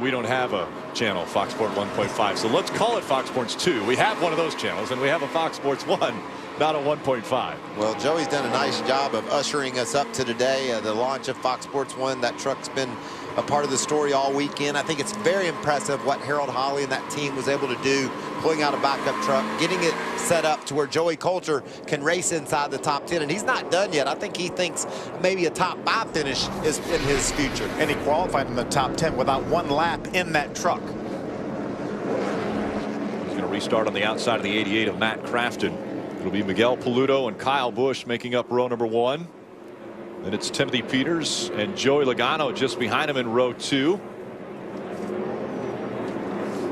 We don't have a channel, Fox Sports 1.5, so let's call it Fox Sports 2. We have one of those channels, and we have a Fox Sports 1, not a 1.5. Well, Joey's done a nice job of ushering us up to today, the launch of Fox Sports 1. That truck's been a part of the story all weekend. I think it's very impressive what Harold Holley and that team was able to do, pulling out a backup truck, getting it set up to where Joey Coulter can race inside the top 10. And he's not done yet. I think he thinks maybe a top 5 finish is in his future. And he qualified in the top 10 without 1 lap in that truck. He's going to restart on the outside of the 88 of Matt Crafton. It'll be Miguel Paludo and Kyle Busch making up row number 1. Then it's Timothy Peters and Joey Logano just behind him in row 2.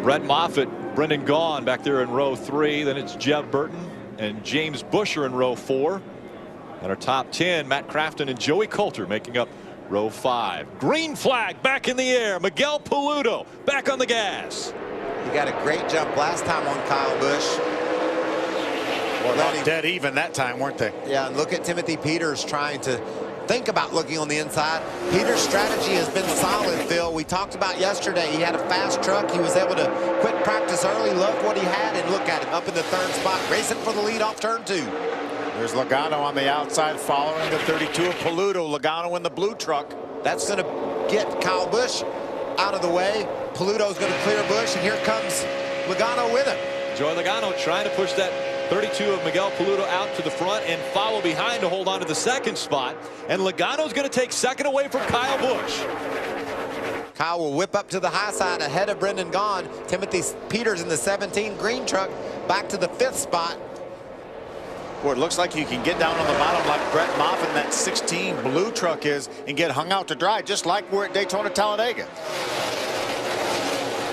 Brett Moffitt, Brendan Gaughan back there in row 3. Then it's Jeb Burton and James Busher in row 4. And our top 10, Matt Crafton and Joey Coulter making up row 5. Green flag back in the air. Miguel Paludo back on the gas. He got a great jump last time on Kyle Busch. Well, dead even that time, weren't they? Yeah, and look at Timothy Peters trying to think about looking on the inside. Peters' strategy has been solid, Phil. We talked about yesterday. He had a fast truck. He was able to quit practice early, loved what he had, and look at him up in the 3rd spot, racing for the lead off turn 2. There's Logano on the outside following the 32 of Paludo. Logano in the blue truck. That's going to get Kyle Busch out of the way. Paludo's going to clear Busch, and here comes Logano with him. Joey Logano trying to push that 32 of Miguel Paludo out to the front and follow behind to hold on to the 2nd spot. And Logano's going to take 2nd away from Kyle Busch. Kyle will whip up to the high side ahead of Brendan Gaughan. Timothy Peters in the 17 green truck back to the 5th spot. Boy, it looks like you can get down on the bottom like Brett Moffitt in that 16 blue truck is and get hung out to dry, just like we're at Daytona Talladega.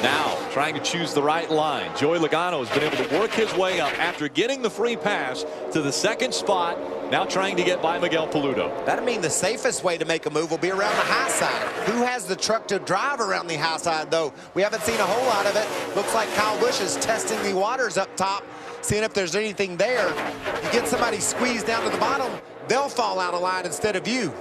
Now trying to choose the right line. Joey Logano has been able to work his way up after getting the free pass to the 2nd spot. Now trying to get by Miguel Paludo. That'll mean the safest way to make a move will be around the high side. Who has the truck to drive around the high side, though? We haven't seen a whole lot of it. Looks like Kyle Busch is testing the waters up top, seeing if there's anything there. You get somebody squeezed down to the bottom, they'll fall out of line instead of you.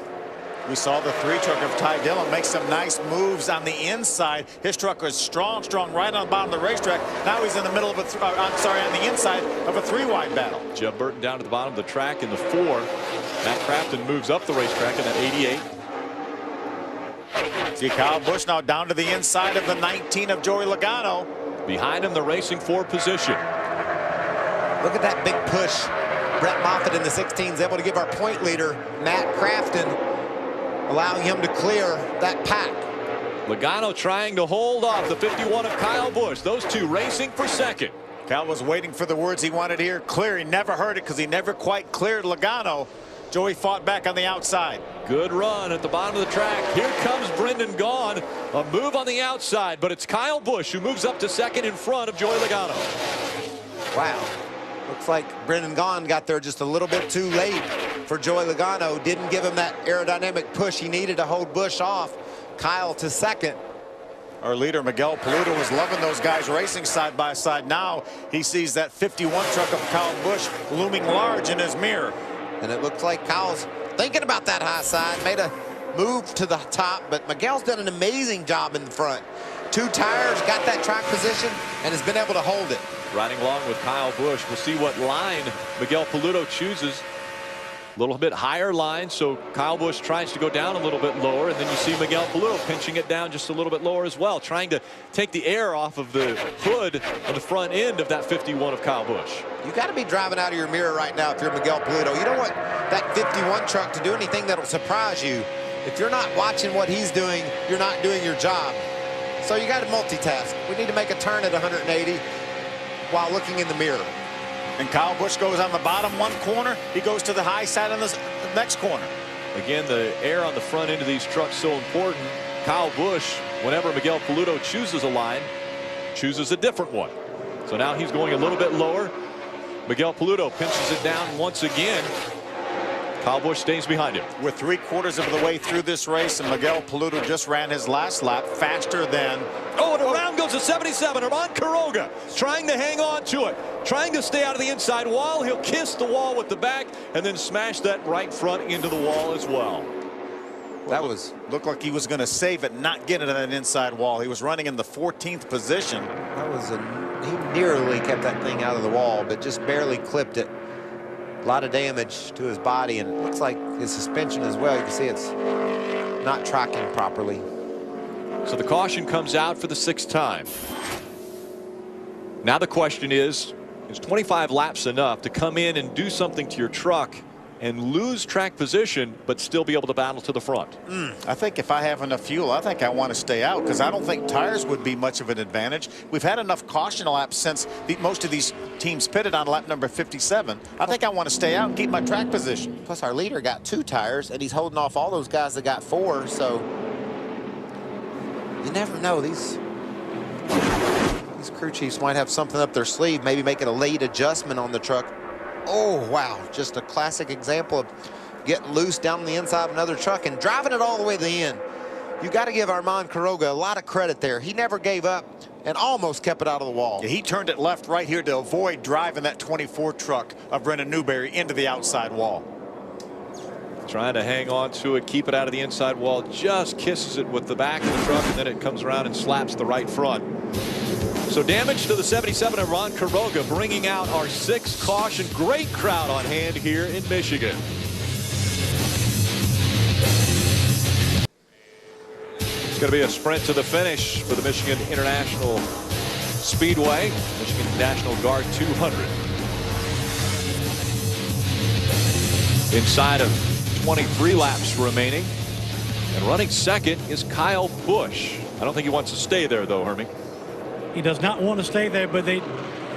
We saw the 3 truck of Ty Dillon make some nice moves on the inside. His truck was strong right on the bottom of the racetrack. Now he's in the middle of on the inside of a 3-wide battle. Jeb Burton down to the bottom of the track in the 4. Matt Crafton moves up the racetrack in that 88. See Kyle Busch now down to the inside of the 19 of Joey Logano. Behind him, the Racing 4 position. Look at that big push. Brett Moffitt in the 16 is able to give our point leader, Matt Crafton, allowing him to clear that pack. Logano trying to hold off the 51 of Kyle Busch. Those two racing for second. Kyle was waiting for the words he wanted to hear. Clear. He never heard it because he never quite cleared Logano. Joey fought back on the outside. Good run at the bottom of the track. Here comes Brendan Gaughan. A move on the outside, but it's Kyle Busch who moves up to second in front of Joey Logano. Wow. Looks like Brendan Gaughan got there just a little bit too late for Joey Logano. Didn't give him that aerodynamic push he needed to hold Busch off. Kyle to second. Our leader, Miguel Paludo, was loving those guys racing side by side. Now he sees that 51 truck of Kyle Busch looming large in his mirror. And it looks like Kyle's thinking about that high side. Made a move to the top, but Miguel's done an amazing job in the front. 2 tires, got that track position, and has been able to hold it. Riding along with Kyle Busch. We'll see what line Miguel Paludo chooses. A little bit higher line, so Kyle Busch tries to go down a little bit lower, and then you see Miguel Paludo pinching it down just a little bit lower as well, trying to take the air off of the hood on the front end of that 51 of Kyle Busch. You got to be driving out of your mirror right now if you're Miguel Paludo. You don't want that 51 truck to do anything that'll surprise you. If you're not watching what he's doing, you're not doing your job. So you got to multitask. We need to make a turn at 180 while looking in the mirror. And Kyle Busch goes on the bottom one corner. He goes to the high side on the next corner. Again, the air on the front end of these trucks so important. Kyle Busch, whenever Miguel Paludo chooses a line, chooses a different one. So now he's going a little bit lower. Miguel Paludo pinches it down once again. Kyle Busch stays behind him. We're 3/4 of the way through this race, and Miguel Paludo just ran his last lap faster than... Oh, and around goes the 77. Herman Quiroga trying to hang on to it, trying to stay out of the inside wall. He'll kiss the wall with the back and then smash that right front into the wall as well. That was looked like he was going to save it, not get it on that inside wall. He was running in the 14th position. That was he nearly kept that thing out of the wall, but just barely clipped it. A lot of damage to his body, and it looks like his suspension as well. You can see it's not tracking properly. So the caution comes out for the 6th time. Now the question is 25 laps enough to come in and do something to your truck and lose track position but still be able to battle to the front? I think if I have enough fuel, I think I want to stay out, because I don't think tires would be much of an advantage. We've had enough caution laps since most of these teams pitted on lap number 57. I think I want to stay out and keep my track position. Plus our leader got 2 tires, and he's holding off all those guys that got 4, so you never know. These crew chiefs might have something up their sleeve, maybe making a late adjustment on the truck. Oh, wow. Just a classic example of getting loose down on the inside of another truck and driving it all the way to the end. You got to give Herman Quiroga a lot of credit there. He never gave up and almost kept it out of the wall. Yeah, he turned it left right here to avoid driving that 24 truck of Brendan Newberry into the outside wall. Trying to hang on to it, keep it out of the inside wall, just kisses it with the back of the truck, and then it comes around and slaps the right front. So damage to the 77 of Ron Quiroga, bringing out our 6th caution. Great crowd on hand here in Michigan. It's going to be a sprint to the finish for the Michigan International Speedway, Michigan National Guard 200. Inside of 23 laps remaining, and running second is Kyle Busch. I don't think he wants to stay there though, Hermie. He does not want to stay there, but they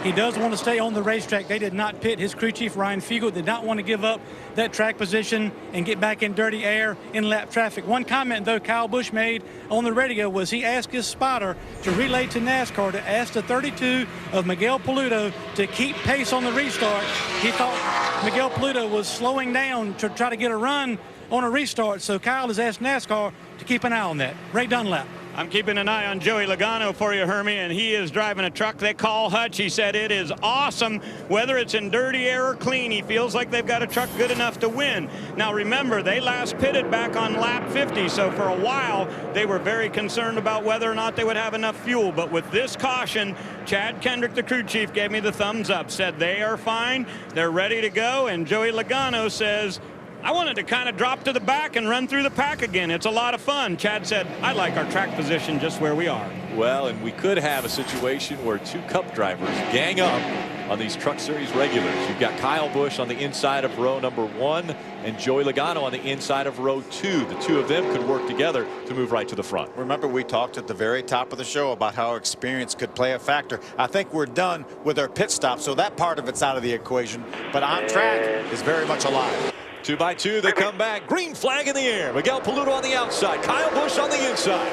He does want to stay on the racetrack. They did not pit. His crew chief, Ryan Fiegel, did not want to give up that track position and get back in dirty air in lap traffic. One comment, though, Kyle Busch made on the radio was he asked his spotter to relay to NASCAR to ask the 32 of Miguel Paludo to keep pace on the restart. He thought Miguel Paludo was slowing down to try to get a run on a restart, so Kyle has asked NASCAR to keep an eye on that. Ray Dunlap. I'm keeping an eye on Joey Logano for you, Hermie, and he is driving a truck they call Hutch. He said it is awesome. Whether it's in dirty air or clean, he feels like they've got a truck good enough to win. Now, remember, they last pitted back on lap 50, so for a while, they were very concerned about whether or not they would have enough fuel. But with this caution, Chad Kendrick, the crew chief, gave me the thumbs up, said they are fine, they're ready to go, and Joey Logano says, I wanted to kind of drop to the back and run through the pack again. It's a lot of fun. Chad said, I like our track position just where we are. Well, and we could have a situation where two Cup drivers gang up on these Truck Series regulars. You've got Kyle Busch on the inside of row number 1 and Joey Logano on the inside of row 2. The two of them could work together to move right to the front. Remember, we talked at the very top of the show about how experience could play a factor. I think we're done with our pit stop, so that part of it's out of the equation. But on track is very much alive. 2 by 2, they come back. Green flag in the air. Miguel Paludo on the outside. Kyle Busch on the inside.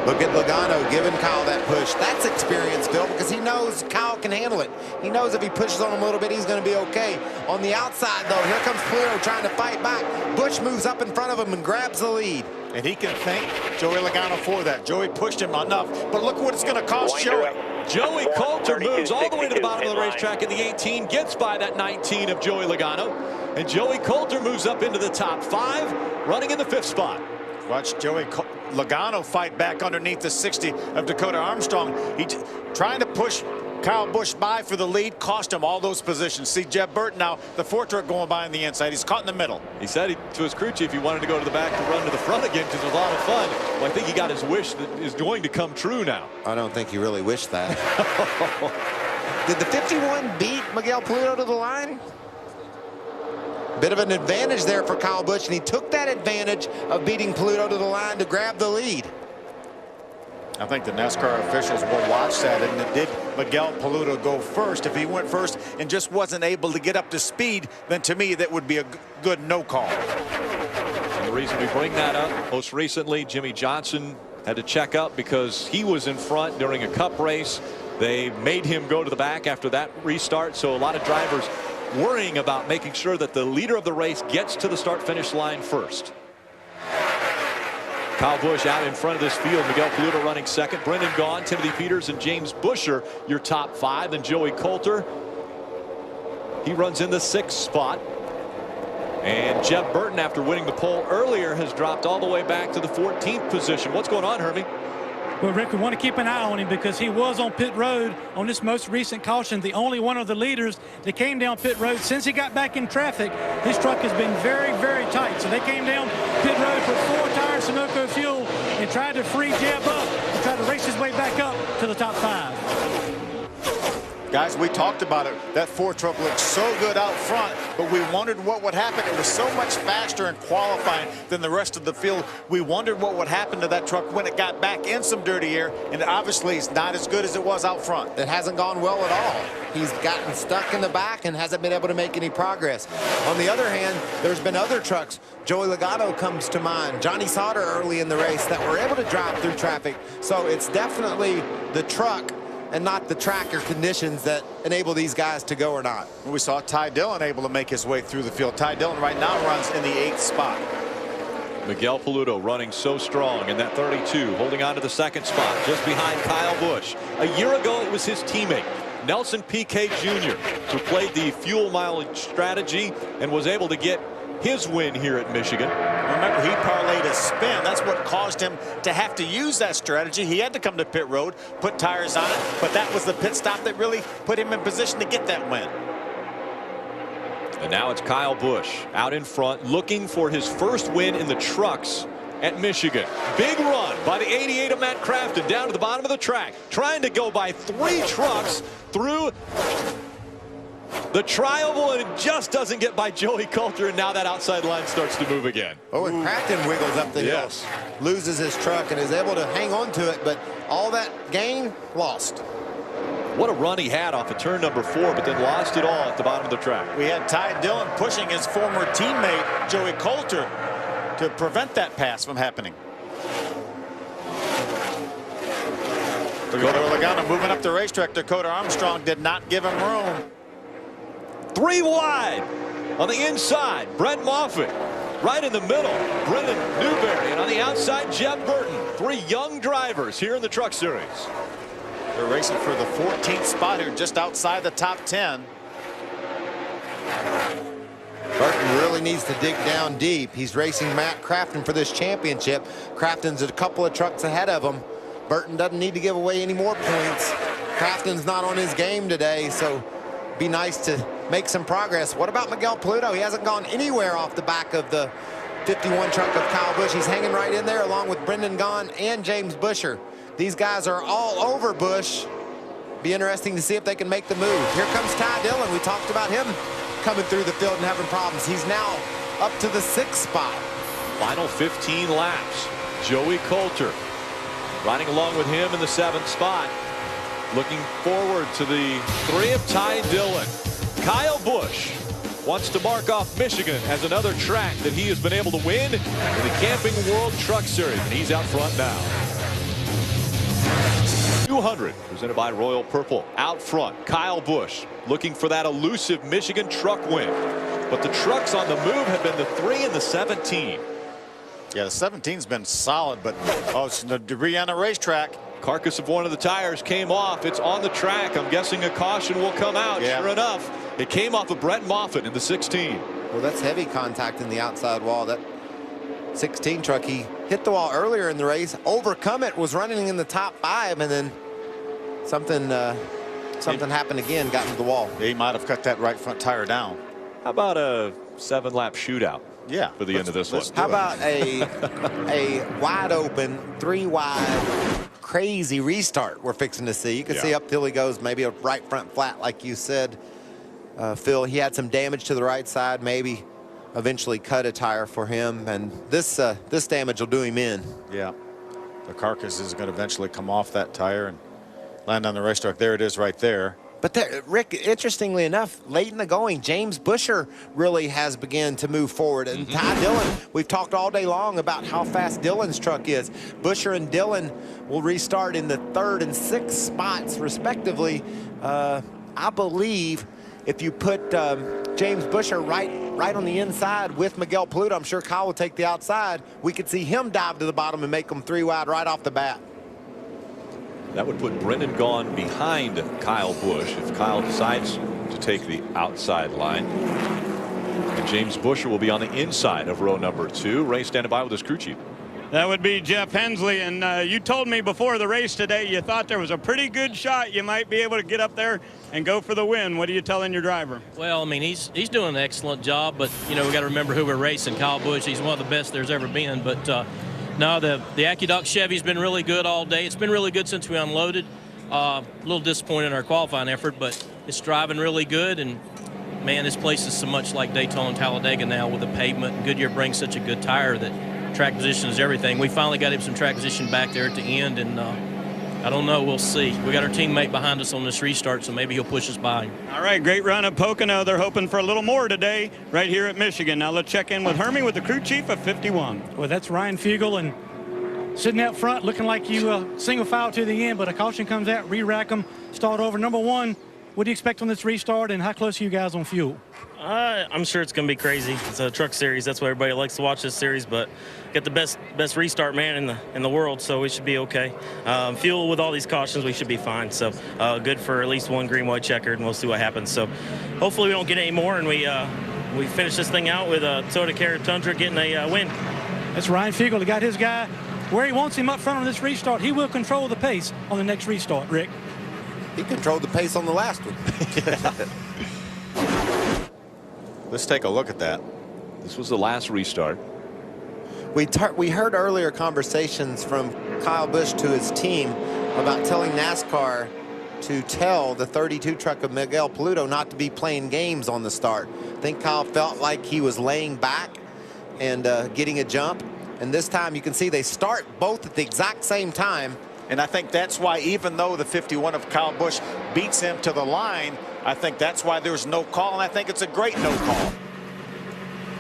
Look at Logano giving Kyle that push. That's experience, Phil, because he knows Kyle can handle it. He knows if he pushes on him a little bit, he's going to be okay. On the outside, though, here comes Paludo trying to fight back. Busch moves up in front of him and grabs the lead. And he can thank Joey Logano for that. Joey pushed him enough, but look what it's going to cost Joey. Joey Coulter moves all the way to the bottom of the racetrack in the 18, gets by that 19 of Joey Logano, and Joey Coulter moves up into the top 5, running in the 5th spot. Watch Joey Logano fight back underneath the 60 of Dakota Armstrong. He's trying to push Kyle Busch by for the lead, cost him all those positions. See Jeb Burton now, the Ford truck going by on the inside. He's caught in the middle. He said to his crew chief he wanted to go to the back to run to the front again because it was a lot of fun. Well, I think he got his wish that is going to come true now. I don't think he really wished that. Did the 51 beat Miguel Paludo to the line? Bit of an advantage there for Kyle Busch, and he took that advantage of beating Paludo to the line to grab the lead. I think the NASCAR officials will watch that, and did Miguel Paludo go first? If he went first and just wasn't able to get up to speed, then to me that would be a good no call. And the reason we bring that up, most recently Jimmie Johnson had to check up because he was in front during a Cup race. They made him go to the back after that restart, so a lot of drivers worrying about making sure that the leader of the race gets to the start-finish line first. Kyle Busch out in front of this field. Miguel Paludo running second. Brendan Gaughan, Timothy Peters, and James Buescher, your top 5. And Joey Coulter, he runs in the 6th spot. And Jeb Burton, after winning the pole earlier, has dropped all the way back to the 14th position. What's going on, Hermie? Well, Rick, we want to keep an eye on him because he was on pit road on this most recent caution, the only one of the leaders that came down pit road since he got back in traffic. His truck has been very, very tight. So they came down pit road for 4 tires, Sunoco fuel, and tried to free Jeb up and try to race his way back up to the top 5. Guys, we talked about it. That Ford truck looked so good out front, but we wondered what would happen. It was so much faster in qualifying than the rest of the field. We wondered what would happen to that truck when it got back in some dirty air, and obviously it's not as good as it was out front. It hasn't gone well at all. He's gotten stuck in the back and hasn't been able to make any progress. On the other hand, there's been other trucks. Joey Logano comes to mind. Johnny Sauter early in the race that were able to drive through traffic. So it's definitely the truck and not the track or conditions that enable these guys to go or not. We saw Ty Dillon able to make his way through the field. Ty Dillon right now runs in the 8th spot. Miguel Paludo running so strong in that 32, holding on to the 2nd spot, just behind Kyle Busch. A year ago, it was his teammate, Nelson Piquet Jr., who played the fuel mileage strategy and was able to get his win here at Michigan. Remember, he parlayed a spin. That's what caused him to have to use that strategy. He had to come to pit road, put tires on it, but that was the pit stop that really put him in position to get that win. And now it's Kyle Busch out in front, looking for his first win in the trucks at Michigan. Big run by the 88 of Matt Crafton down to the bottom of the track, trying to go by 3 trucks through The trial, and it just doesn't get by Joey Coulter, and now that outside line starts to move again. Oh, and Crafton wiggles up the hill, loses his truck, and is able to hang on to it, but all that gain lost. What a run he had off of turn number 4, but then lost it all at the bottom of the track. We had Ty Dillon pushing his former teammate, Joey Coulter, to prevent that pass from happening. Dakota Lagana moving up the racetrack. Dakota Armstrong did not give him room. 3 wide on the inside. Brent Moffitt right in the middle. Brendan Newberry, and on the outside, Jeb Burton. 3 young drivers here in the Truck Series. They're racing for the 14th spot here, just outside the top 10. Burton really needs to dig down deep. He's racing Matt Crafton for this championship. Crafton's a couple of trucks ahead of him. Burton doesn't need to give away any more points. Crafton's not on his game today, so be nice to make some progress. What about Miguel Paludo? He hasn't gone anywhere off the back of the 51 truck of Kyle Busch. He's hanging right in there along with Brendan Gaughan and James Busher. These guys are all over Busch. Be interesting to see if they can make the move. Here comes Ty Dillon. We talked about him coming through the field and having problems. He's now up to the 6th spot. Final 15 laps. Joey Coulter riding along with him in the 7th spot. Looking forward to the 3 of Ty Dillon. Kyle Busch wants to mark off Michigan as another track that he has been able to win in the Camping World Truck Series, and he's out front now. 200 presented by Royal Purple. Out front, Kyle Busch looking for that elusive Michigan truck win. But the trucks on the move have been the 3 and the 17. Yeah, the 17's been solid, but it's the debris on the racetrack. Carcass of one of the tires came off. It's on the track. I'm guessing a caution will come out. Yeah. Sure enough, it came off of Brent Moffitt in the 16. Well, that's heavy contact in the outside wall. That 16 truck, he hit the wall earlier in the race, overcome it, was running in the top 5, and then something happened again, got into the wall. He might have cut that right front tire down. How about a 7-lap shootout? Yeah, for the end of this one. How about a wide open 3 wide crazy restart we're fixing to see? You can see up till he goes, maybe a right front flat like you said, Phil. He had some damage to the right side, maybe eventually cut a tire for him, and this damage will do him in. Yeah, the carcass is going to eventually come off that tire and land on the racetrack. There it is right there. But there, Rick, interestingly enough, late in the going, James Busher really has begun to move forward. And Ty Dillon, we've talked all day long about how fast Dillon's truck is. Busher and Dillon will restart in the 3rd and 6th spots, respectively. I believe if you put James Busher right on the inside with Miguel Paludo, I'm sure Kyle will take the outside. We could see him dive to the bottom and make them 3 wide right off the bat. That would put Brendan Gaughan behind Kyle Busch if Kyle decides to take the outside line. And James Busher will be on the inside of row number 2. Ray standing by with his crew chief. That would be Jeff Hensley, and you told me before the race today you thought there was a pretty good shot you might be able to get up there and go for the win. What are you telling your driver? Well, I mean, he's doing an excellent job, but you know, we got to remember who we're racing. Kyle Busch, he's one of the best there's ever been, but no, the AccuDock Chevy's been really good all day. It's been really good since we unloaded. A little disappointed in our qualifying effort, but it's driving really good. And man, this place is so much like Daytona and Talladega now with the pavement. Goodyear brings such a good tire that track position is everything. We finally got him some track position back there at the end, and I don't know. We'll see. We got our teammate behind us on this restart, so maybe he'll push us by. All right, great run at Pocono. They're hoping for a little more today right here at Michigan. Now let's check in with Hermie with the crew chief of 51. Well, that's Ryan Fugel, and sitting out front looking like you single file to the end, but a caution comes out, re-rack them, start over. Number 1, what do you expect on this restart, and how close are you guys on fuel? I'm sure it's going to be crazy. It's a truck series. That's why everybody likes to watch this series. But got the best restart man in the world, so we should be okay. Fuel with all these cautions, we should be fine. So good for at least one green white checkered, and we'll see what happens. So hopefully we don't get any more, and we finish this thing out with a Toyota Carrera Tundra getting a win. That's Ryan Fugel. He got his guy where he wants him up front on this restart. He will control the pace on the next restart, Rick. He controlled the pace on the last one. Let's take a look at that. This was the last restart. We heard earlier conversations from Kyle Busch to his team about telling NASCAR to tell the 32 truck of Miguel Paludo not to be playing games on the start. I think Kyle felt like he was laying back and getting a jump. And this time you can see they start both at the exact same time. And I think that's why, even though the 51 of Kyle Busch beats him to the line, I think that's why there's no call, and I think it's a great no call.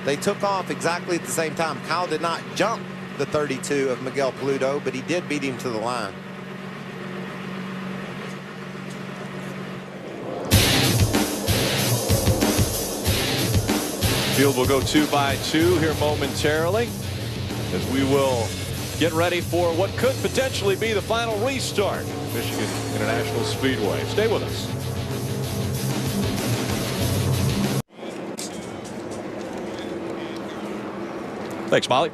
They took off exactly at the same time. Kyle did not jump the 32 of Miguel Paludo, but he did beat him to the line. Field will go 2 by 2 here momentarily as we will get ready for what could potentially be the final restart. Michigan International Speedway. Stay with us. Thanks, Molly.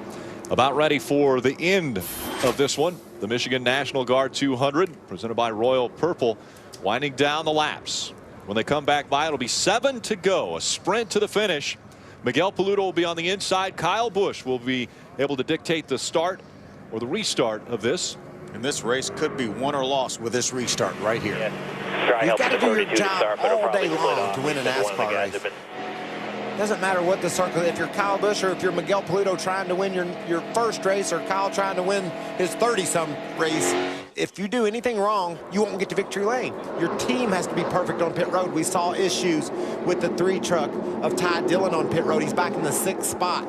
About ready for the end of this one. The Michigan National Guard 200 presented by Royal Purple, winding down the laps. When they come back by, it'll be 7 to go. A sprint to the finish. Miguel Paludo will be on the inside. Kyle Busch will be able to dictate the start or the restart of this. And this race could be won or lost with this restart right here. Yeah. You've got to do your job all day long to win a NASCAR race. Doesn't matter what the circle. If you're Kyle Busch or if you're Miguel Paludo trying to win your first race, or Kyle trying to win his 30-some race, if you do anything wrong, you won't get to victory lane. Your team has to be perfect on pit road. We saw issues with the 3 truck of Ty Dillon on pit road. He's back in the 6th spot.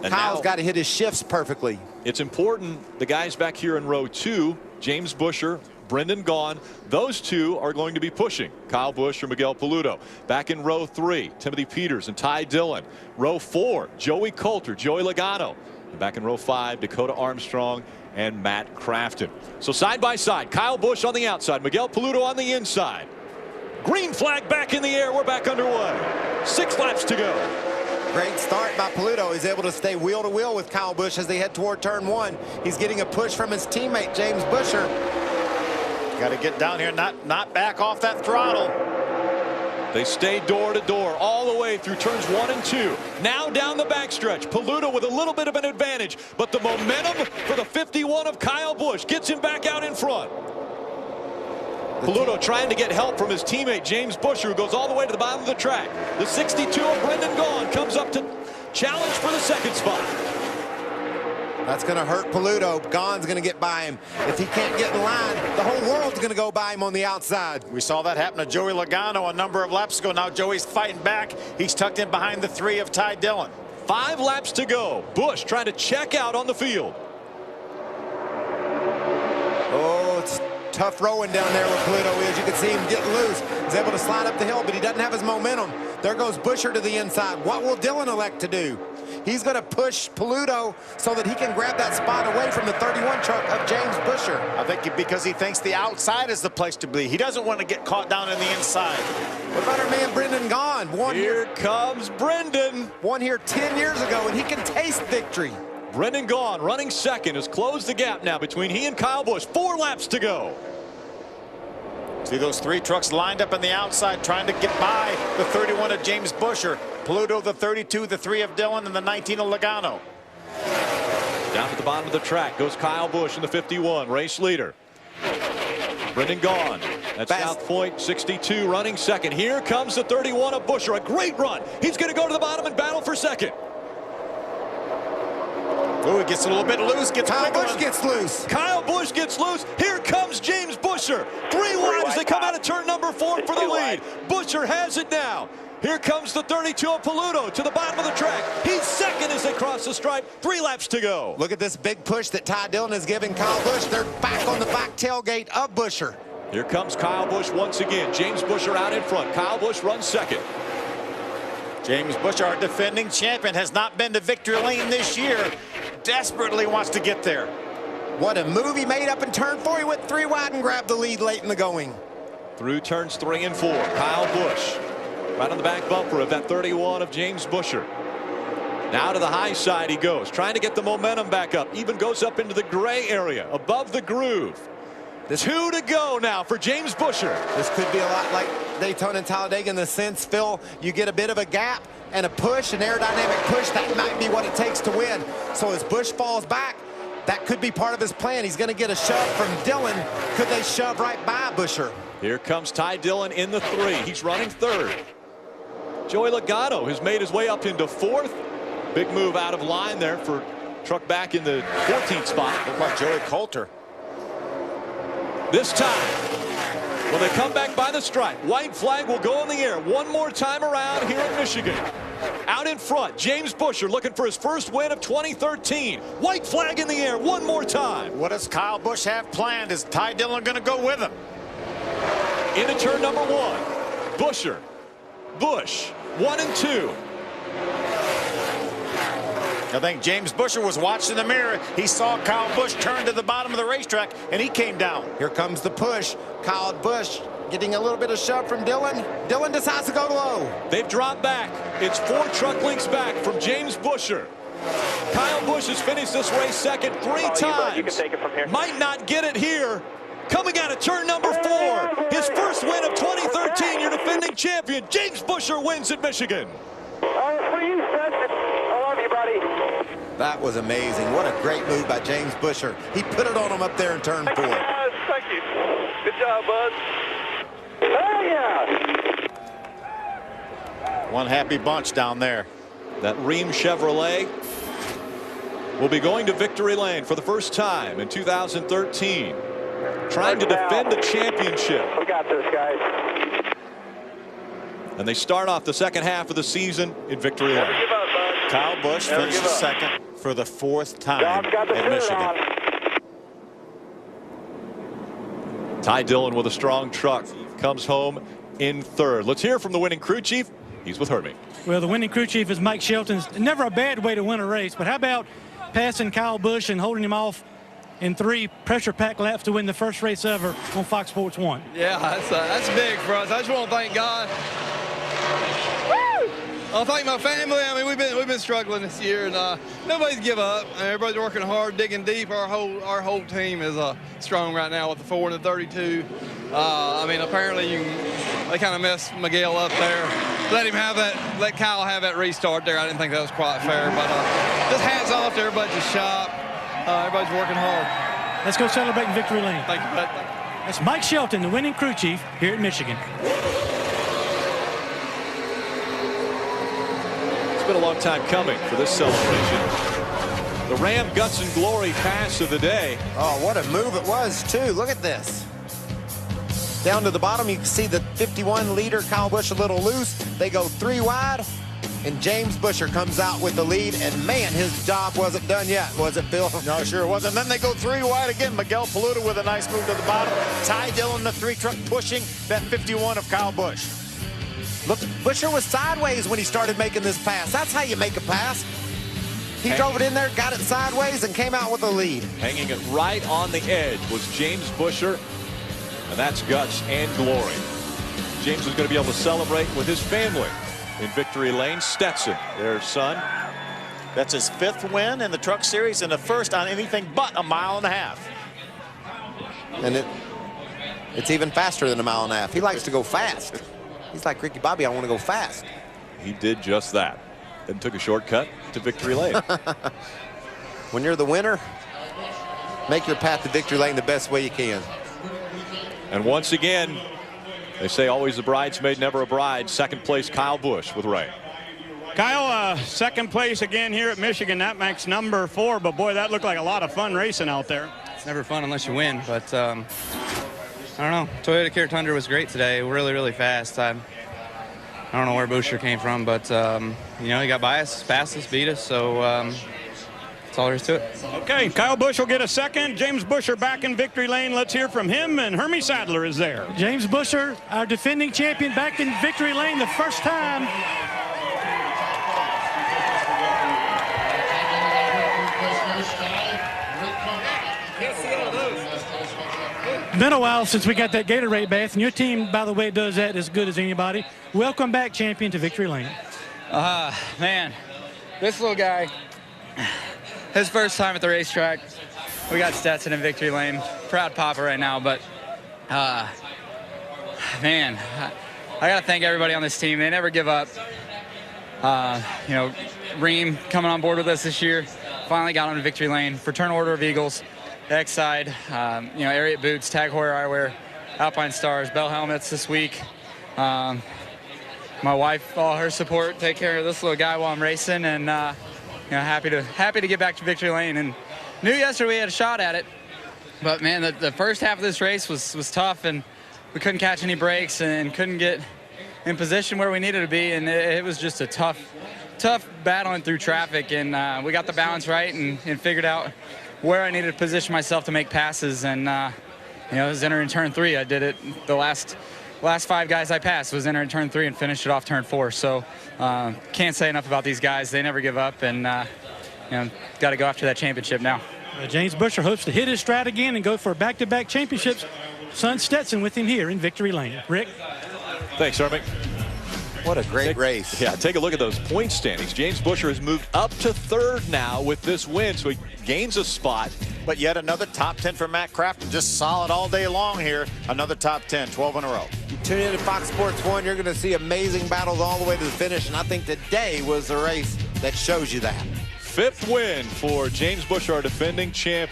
And Kyle's got to hit his shifts perfectly. It's important the guys back here in row 2, James Buescher, Brendan Gaughan, those 2 are going to be pushing. Kyle Busch or Miguel Paludo. Back in row 3, Timothy Peters and Ty Dillon. Row 4, Joey Coulter, Joey Logano. And back in row 5, Dakota Armstrong and Matt Crafton. So side by side, Kyle Busch on the outside, Miguel Paludo on the inside. Green flag back in the air. We're back underway. 6 laps to go. Great start by Paludo. He's able to stay wheel to wheel with Kyle Busch as they head toward turn 1. He's getting a push from his teammate, James Buescher. Got to get down here, not back off that throttle. They stay door to door all the way through turns 1 and 2. Now down the backstretch. Paludo with a little bit of an advantage, but the momentum for the 51 of Kyle Busch gets him back out in front. Paludo trying to get help from his teammate James Buescher, who goes all the way to the bottom of the track. The 62 of Brendan Gaughan comes up to challenge for the 2nd spot. That's going to hurt Paludo. Gaughan's going to get by him. If he can't get in line, the whole world's going to go by him on the outside. We saw that happen to Joey Logano a number of laps ago. Now Joey's fighting back. He's tucked in behind the 3 of Ty Dillon. 5 laps to go. Busch trying to check out on the field. Oh, it's tough rowing down there where Paludo is. You can see him getting loose. He's able to slide up the hill, but he doesn't have his momentum. There goes Buescher to the inside. What will Dillon elect to do? He's going to push Paludo so that he can grab that spot away from the 31 truck of James Buescher. I think because he thinks the outside is the place to be. He doesn't want to get caught down in the inside. What about our man Brendan Gaughan? Here comes Brendan. Won here 10 years ago, and he can taste victory. Brendan Gaughan running 2nd has closed the gap now between he and Kyle Busch. 4 laps to go. See those 3 trucks lined up on the outside trying to get by the 31 of James Buescher. Paludo, the 32, the 3 of Dillon, and the 19 of Logano. Down to the bottom of the track goes Kyle Busch in the 51, race leader. Brendan Gaughan at South Point, 62, running 2nd. Here comes the 31 of Buescher. A great run. He's going to go to the bottom and battle for 2nd. Oh, he gets a little bit loose. Kyle Busch gets loose. Kyle Busch gets loose. Here comes James Buescher. 3 wide as they come out of turn number 4 for the lead. Buescher has it now. Here comes the 32 of Paludo to the bottom of the track. He's 2nd as they cross the stripe. 3 laps to go. Look at this big push that Ty Dillon is giving Kyle Busch. They're back on the back tailgate of Buescher. Here comes Kyle Busch once again. James Buescher out in front. Kyle Busch runs 2nd. James Buescher, our defending champion, has not been to victory lane this year. Desperately wants to get there. What a move he made up in turn 4. He went 3 wide and grabbed the lead late in the going. Through turns 3 and 4, Kyle Busch right on the back bumper of that 31 of James Buescher. Now to the high side he goes, trying to get the momentum back up. Even goes up into the gray area above the groove. 2 to go now for James Buescher. This could be a lot like Daytona and Talladega in the sense, Phil, you get a bit of a gap and a push, an aerodynamic push. That might be what it takes to win. So as Busch falls back, that could be part of his plan. He's going to get a shove from Dillon. Could they shove right by Buescher? Here comes Ty Dillon in the 3. He's running 3rd. Joey Logano has made his way up into 4th. Big move out of line there for truck back in the 14th spot. Look like Joey Coulter. This time, when they come back by the stripe, white flag will go in the air one more time around here in Michigan. Out in front, James Buescher looking for his first win of 2013. White flag in the air one more time. What does Kyle Busch have planned? Is Ty Dillon going to go with him? Into turn number 1. Buescher, Busch, 1 and 2. I think James Buescher was watching the mirror. He saw Kyle Busch turn to the bottom of the racetrack, and he came down. Here comes the push. Kyle Busch getting a little bit of shove from Dillon. Dillon decides to go low. They've dropped back. It's 4 truck lengths back from James Buescher. Kyle Busch has finished this race second 3 times. You can take it from here. Might not get it here. Coming out of turn number 4. His first win of 2013. Your defending champion, James Buescher, wins at Michigan. For you, son. I love you, buddy. That was amazing. What a great move by James Buescher. He put it on him up there in turn 4. Thank you. Good job, bud. Oh, yeah. One happy bunch down there. That Rheem Chevrolet will be going to victory lane for the first time in 2013. Trying to defend the championship. We got this, guys. And they start off the second half of the season in victory lane. Give up, bud. Kyle Busch Never finished give up. second for the 4th time God's got the at finish Michigan. on. Ty Dillon with a strong truck comes home in 3rd. Let's hear from the winning crew chief. He's with Hermie. Well, the winning crew chief is Mike Shelton. Never a bad way to win a race, but how about passing Kyle Busch and holding him off in 3 pressure pack laps to win the first race ever on Fox Sports 1? Yeah, that's big for us. I just want to thank God. I'll thank my family. I mean, we've been struggling this year, and nobody's give up. And everybody's working hard, digging deep. Our whole team is strong right now with the 4 and the 32. I mean, apparently they kind of messed Miguel up there. Let Kyle have that restart there. I didn't think that was quite fair, but just hats off to everybody at the shop. Everybody's working hard. Let's go celebrate in victory lane. Thank you, bud. That's Mike Shelton, the winning crew chief here at Michigan. It's been a long time coming for this celebration. The Ram Guts and Glory pass of the day. Oh, what a move it was, too. Look at this. Down to the bottom, you can see the 51 leader, Kyle Busch, a little loose. They go 3 wide, and James Buescher comes out with the lead. And, man, his job wasn't done yet, was it, Phil? No, sure it wasn't. Then they go 3 wide again. Miguel Paluda with a nice move to the bottom. Ty Dillon, the 3 truck, pushing that 51 of Kyle Busch. Look, Buescher was sideways when he started making this pass. That's how you make a pass. He drove it in there, got it sideways, and came out with a lead. Hanging it right on the edge was James Buescher, and that's Guts and Glory. James is going to be able to celebrate with his family in victory lane. Stetson, their son. That's his 5th win in the Truck Series and the first on anything but a mile and a half. And it's even faster than a mile and a half. He likes to go fast. He's like Ricky Bobby, I want to go fast. He did just that. Then took a shortcut to victory lane. When you're the winner, make your path to victory lane the best way you can. And once again, they say always the bridesmaid, never a bride. Second place, Kyle Busch with Ray. Kyle, second place again here at Michigan. That makes number 4, but boy, that looked like a lot of fun racing out there. It's never fun unless you win, but I don't know. Toyota Care Tundra was great today. Really, really fast. I don't know where Buescher came from, but you know, he got by us, passed us, beat us, so that's all there is to it. Okay, Kyle Busch will get a second. James Buescher back in victory lane. Let's hear from him, and Hermie Sadler is there. James Buescher, our defending champion, back in victory lane the first time. Been a while since we got that Gatorade bath, and your team, by the way, does that as good as anybody. Welcome back, champion, to victory lane. Man, this little guy, his first time at the racetrack. We got Stetson in victory lane. Proud papa right now, but man, I gotta thank everybody on this team. They never give up. You know, Rheem coming on board with us this year. finally got onto victory lane. Fraternal Order of Eagles, X side, you know, Ariat boots, Tag Heuer eyewear, Alpine Stars, Bell helmets this week. My wife, all her support, take care of this little guy while I'm racing, and you know, happy to get back to victory lane. And knew yesterday we had a shot at it, but man, the first half of this race was tough, and we couldn't catch any breaks and couldn't get in position where we needed to be, and it was just a tough battling through traffic, and we got the balance right and figured out where I needed to position myself to make passes, and you know, it was entering turn 3. I did it the last 5 guys I passed was entering turn 3 and finished it off turn 4. So can't say enough about these guys. They never give up, and you know, got to go after that championship now. James Buescher hopes to hit his stride again and go for back-to-back championships. Son Stetson with him here in victory lane. Rick? Thanks, Armick. What a great race. Yeah, take a look at those point standings. James Buescher has moved up to 3rd now with this win, so he gains a spot. But yet another top 10 for Matt Crafton. Just solid all day long here. Another top 10, 12 in a row. You tune in to Fox Sports 1, you're going to see amazing battles all the way to the finish, and I think today was the race that shows you that. 5th win for James Buescher, our defending champion.